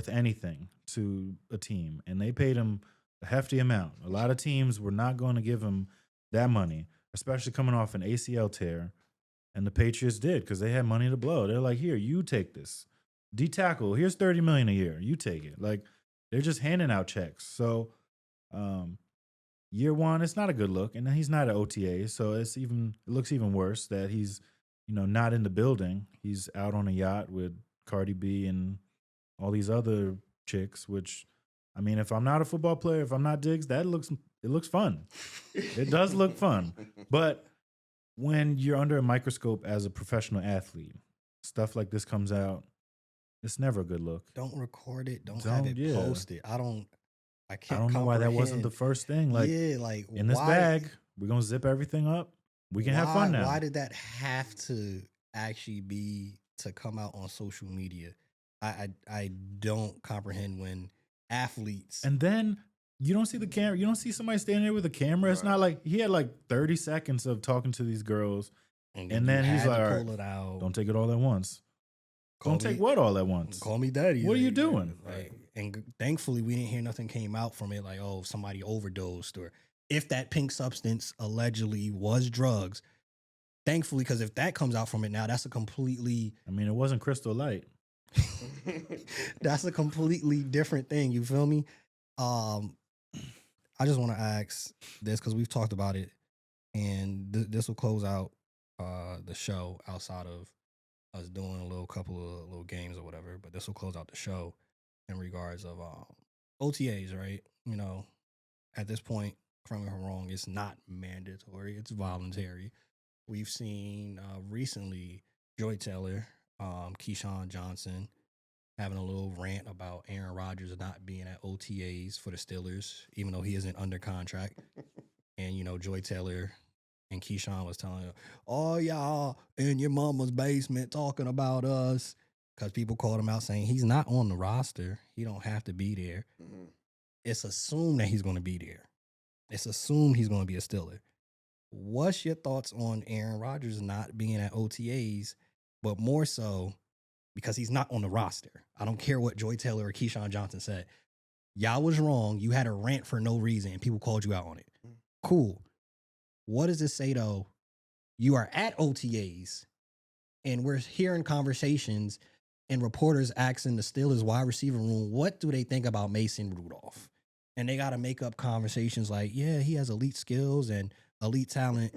B: anything to a team? And they paid him a hefty amount. A lot of teams were not going to give him that money, especially coming off an ACL tear. And the Patriots did because they had money to blow. They're like, here, you take this. D-tackle, here's $30 million a year. You take it. Like, they're just handing out checks. So year one, it's not a good look. And then he's not at OTA, so it looks even worse that he's, not in the building. He's out on a yacht with Cardi B and all these other chicks, which, I mean, if I'm not a football player, if I'm not Diggs, it looks fun. It does look fun. But when you're under a microscope as a professional athlete, stuff like this comes out, it's never a good look.
A: Don't record it. Don't have it posted. I can't.
B: I don't know why that wasn't the first thing. Like, in this bag, we're gonna zip everything up. We can have fun now.
A: Why did that have to actually be to come out on social media? I don't comprehend when athletes.
B: And then you don't see the camera. You don't see somebody standing there with a camera. It's not like he had like 30 seconds of talking to these girls, and then he's like, "All right, don't take it all at once." Don't take what all at once?
A: Call me daddy.
B: What are you doing?
A: And thankfully, we didn't hear nothing came out from it like, oh, somebody overdosed, or if that pink substance allegedly was drugs. Thankfully, because if that comes out from it now, that's a completely...
B: I mean, it wasn't Crystal Light.
A: That's a completely different thing. You feel me? I just want to ask this because we've talked about it, and this will close out the show outside of us doing a couple of little games or whatever, but this will close out the show in regards of OTAs, right? At this point, correct me if I'm wrong, it's not mandatory, it's voluntary. We've seen recently Joy Taylor, Keyshawn Johnson having a little rant about Aaron Rodgers not being at OTAs for the Steelers, even though he isn't under contract. And, Joy Taylor and Keyshawn was telling her, oh, y'all in your mama's basement talking about us, because people called him out saying he's not on the roster. He don't have to be there. Mm-hmm. It's assumed that he's going to be there. It's assumed he's going to be a Steeler. What's your thoughts on Aaron Rodgers not being at OTAs, but more so because he's not on the roster? I don't care what Joy Taylor or Keyshawn Johnson said. Y'all was wrong. You had a rant for no reason, and people called you out on it. Cool. What does this say, though? You are at OTAs, and we're hearing conversations and reporters asking the Steelers wide receiver room, what do they think about Mason Rudolph? And they got to make up conversations like, yeah, he has elite skills and elite talent.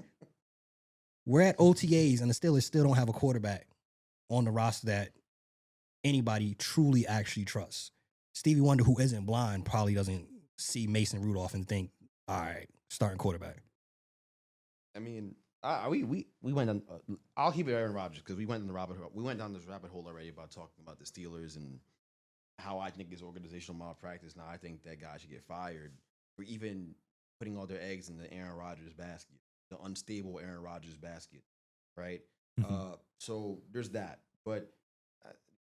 A: We're at OTAs, and the Steelers still don't have a quarterback on the roster that anybody truly actually trusts. Stevie Wonder, who isn't blind, probably doesn't see Mason Rudolph and think, all right, starting quarterback.
C: I mean, we went on. I'll keep it Aaron Rodgers because we went in the rabbit hole. We went down this rabbit hole already about talking about the Steelers and how I think is organizational malpractice. Now I think that guy should get fired for even putting all their eggs in the Aaron Rodgers basket, the unstable Aaron Rodgers basket, right? So there's that. But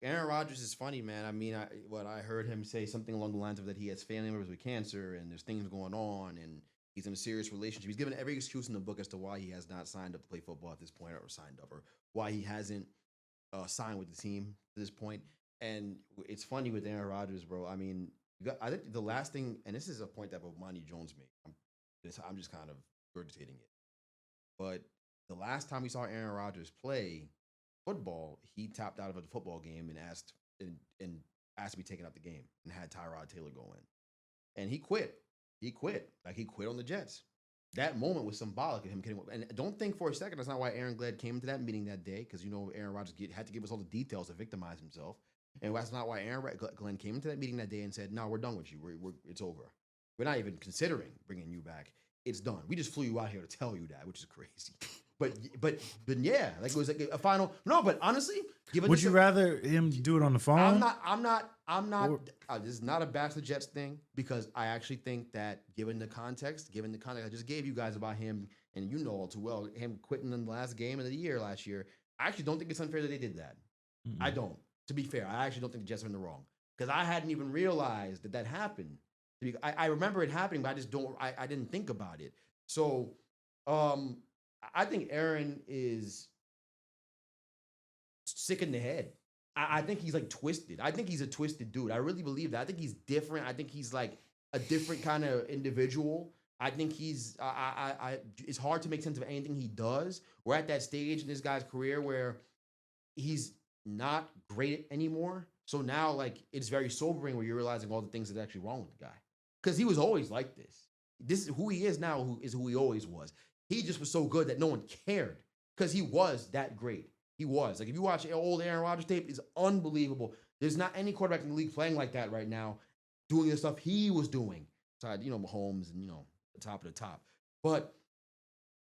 C: Aaron Rodgers is funny, man. I mean, I heard him say something along the lines of that he has family members with cancer and there's things going on and he's in a serious relationship. He's given every excuse in the book as to why he has not signed up to play football at this point or signed up or why he hasn't signed with the team at this point. And it's funny with Aaron Rodgers, bro. I mean, I think the last thing, and this is a point that Bomani Jones made. I'm just kind of regurgitating it. But the last time we saw Aaron Rodgers play football, he tapped out of a football game and asked to be taken out the game and had Tyrod Taylor go in. And he quit. He quit. Like, he quit on the Jets. That moment was symbolic of him getting. And don't think for a second that's not why Aaron Glenn came into that meeting that day, because, Aaron Rodgers had to give us all the details to victimize himself. And that's not why Aaron Glenn came into that meeting that day and said, no, we're done with you. It's over. We're not even considering bringing you back. It's done. We just flew you out here to tell you that, which is crazy. But yeah, like it was like a final. No, but honestly,
B: would you rather him do it on the phone?
C: I'm not. This is not a bash the Jets thing, because I actually think that given the context I just gave you guys about him, and all too well, him quitting in the last game of the year last year, I actually don't think it's unfair that they did that. Mm-hmm. I don't. To be fair, I actually don't think the Jets are in the wrong, because I hadn't even realized that happened I remember it happening, but I didn't think about it. So I think Aaron is sick in the head. I think he's like twisted. I think he's a twisted dude. I really believe that. I think he's different. I think he's like a different kind of individual. I think it's hard to make sense of anything he does. We're at that stage in this guy's career where he's not great anymore. So now, like, it's very sobering where you're realizing all the things that are actually wrong with the guy. Because he was always like this. This is who he is now, who is who he always was. He just was so good that no one cared because he was that great. He was. Like, if you watch old Aaron Rodgers tape, it's unbelievable. There's not any quarterback in the league playing like that right now, doing the stuff he was doing. Aside, Mahomes and, the top of the top. But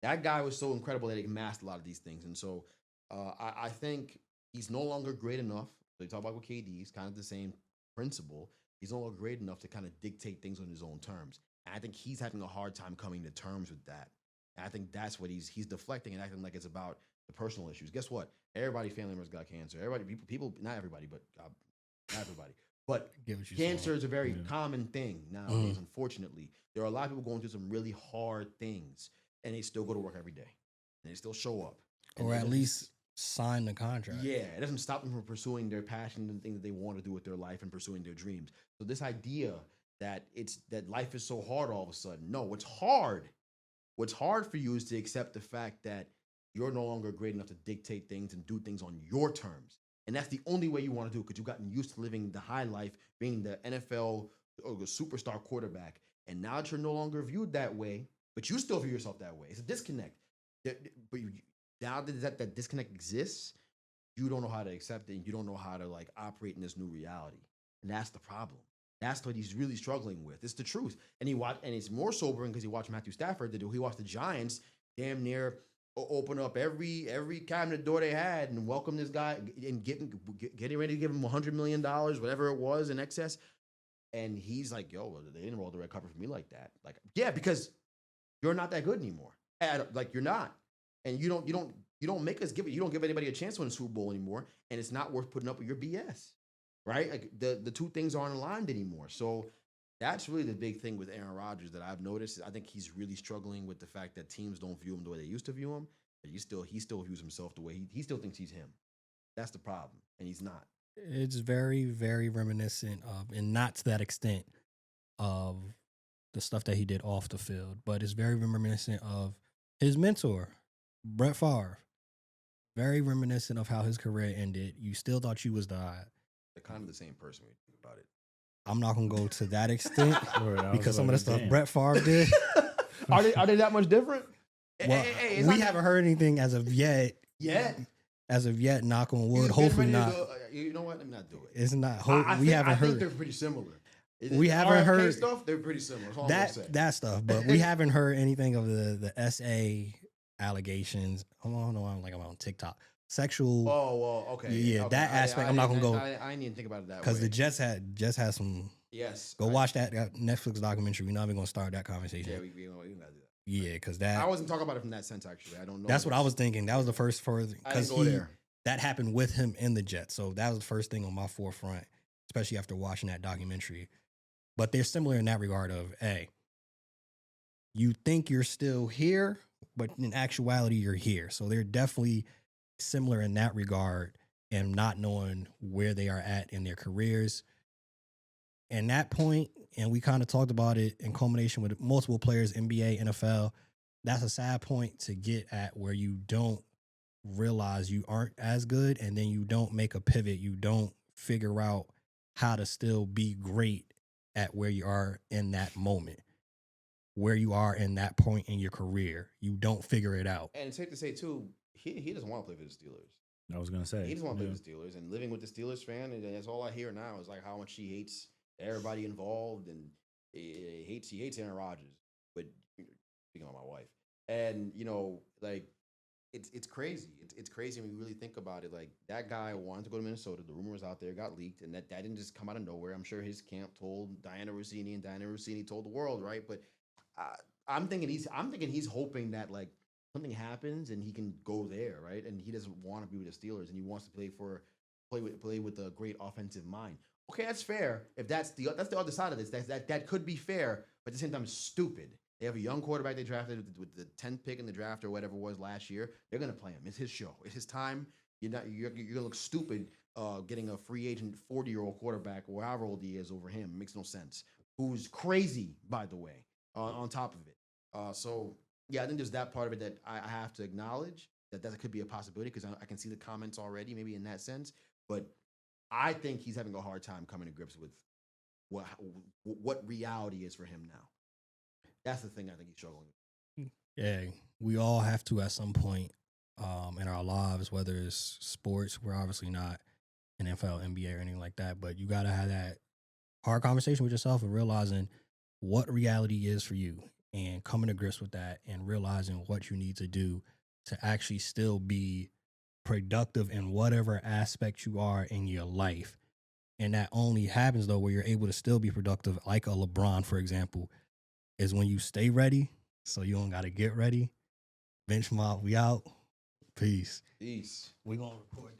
C: that guy was so incredible that he masked a lot of these things. And so I think he's no longer great enough. They talk about with KD, it's kind of the same principle. He's no longer great enough to kind of dictate things on his own terms. And I think he's having a hard time coming to terms with that. And I think that's what he's deflecting and acting like it's about the personal issues. Guess what? Everybody, family members got cancer. Everybody, people, not everybody, but not everybody. But cancer is a very common thing nowadays, unfortunately. There are a lot of people going through some really hard things, and they still go to work every day. And they still show up.
A: Or at least sign the contract.
C: Yeah, it doesn't stop them from pursuing their passion and things that they want to do with their life and pursuing their dreams. So this idea that life is so hard all of a sudden. No, what's hard for you is to accept the fact that you're no longer great enough to dictate things and do things on your terms. And that's the only way you want to do it because you've gotten used to living the high life, being the NFL or the superstar quarterback. And now that you're no longer viewed that way, but you still view yourself that way. It's a disconnect. But now that disconnect exists, you don't know how to accept it and you don't know how to like operate in this new reality. And that's the problem. That's what he's really struggling with. It's the truth. And it's more sobering because he watched Matthew Stafford do. He watched the Giants damn near open up every cabinet door they had and welcome this guy and getting ready to give him $100 million, whatever it was in excess. And he's like, yo, they didn't roll the red carpet for me like that. Like, yeah, because you're not that good anymore. Like, you're not. And you don't make us you don't give anybody a chance to win a Super Bowl anymore. And it's not worth putting up with your BS. Right? Like the two things aren't aligned anymore. So that's really the big thing with Aaron Rodgers that I've noticed. I think he's really struggling with the fact that teams don't view him the way they used to view him. But he still views himself the way he still thinks he's him. That's the problem. And he's not.
A: It's very, very reminiscent of, and not to that extent of the stuff that he did off the field, but it's very reminiscent of his mentor, Brett Favre. Very reminiscent of how his career ended. You still thought you was the
C: They're kind of the same person when you think about it.
A: I'm not gonna go to that extent because some of the stuff
B: damn.
A: Brett Favre did.
C: Are they that much different?
A: Well, we haven't heard anything as of yet.
C: Yeah.
A: As of yet, knock on wood. Hopefully not.
C: You know what? Let me not do it.
A: It's not.
C: I
A: haven't heard.
C: I think they're pretty similar.
A: We haven't heard
C: stuff. They're pretty similar.
A: That stuff, but we haven't heard anything of the SA allegations. I'm on TikTok. Sexual.
C: Oh well, okay.
A: Yeah,
C: okay.
A: that aspect. I'm not gonna go.
C: I didn't even think about it that way.
A: Because the Jets had some.
C: Yes.
A: Go watch that Netflix documentary. We're not even gonna start that conversation.
C: Yeah, we gotta do that.
A: Yeah, because that.
C: I wasn't talking about it from that sense. Actually, I don't know.
A: That's what I was thinking. That was the first because
C: there.
A: That happened with him in the Jets. So that was the first thing on my forefront, especially after watching that documentary. But they're similar in that regard of, hey, you think you're still here, but in actuality, you're here. So they're definitely similar in that regard and not knowing where they are at in their careers. And that point, and we kind of talked about it in culmination with multiple players, NBA, NFL, that's a sad point to get at where you don't realize you aren't as good and then you don't make a pivot. You don't figure out how to still be great at where you are in that moment, where you are in that point in your career. You don't figure it out.
C: And it's safe to say, too, he doesn't want to play for the Steelers.
B: I was going to say.
C: He doesn't want to play for the Steelers. And living with the Steelers fan, and that's all I hear now is like how much he hates everybody involved and he hates Aaron Rodgers. But speaking of my wife. And, like, it's crazy. It's crazy when you really think about it. Like, that guy wanted to go to Minnesota. The rumor was out there, got leaked, and that didn't just come out of nowhere. I'm sure his camp told Diana Rossini, and Diana Rossini told the world, right? But I'm thinking he's hoping that like something happens and he can go there, right? And he doesn't want to be with the Steelers, and he wants to play for play with a great offensive mind. Okay, that's fair. If that's the other side of this, that could be fair, but at the same time, it's stupid. They have a young quarterback they drafted with the 10th pick in the draft or whatever it was last year. They're gonna play him. It's his show. It's his time. You're gonna look stupid getting a free agent 40-year-old quarterback or however old he is over him. It makes no sense. Who's crazy, by the way, on top of it. So yeah, I think there's that part of it that I have to acknowledge that could be a possibility because I can see the comments already, maybe in that sense. But I think he's having a hard time coming to grips with what reality is for him now. That's the thing I think he's struggling with.
A: Yeah, we all have to at some point in our lives, whether it's sports, we're obviously not NFL, NBA, or anything like that, but you got to have that hard conversation with yourself and realizing what reality is for you and coming to grips with that and realizing what you need to do to actually still be productive in whatever aspect you are in your life. And that only happens though where you're able to still be productive, like a LeBron, for example, is when you stay ready. So you don't got to get ready. Bench Mob, we out. Peace.
C: Peace.
A: We gonna record.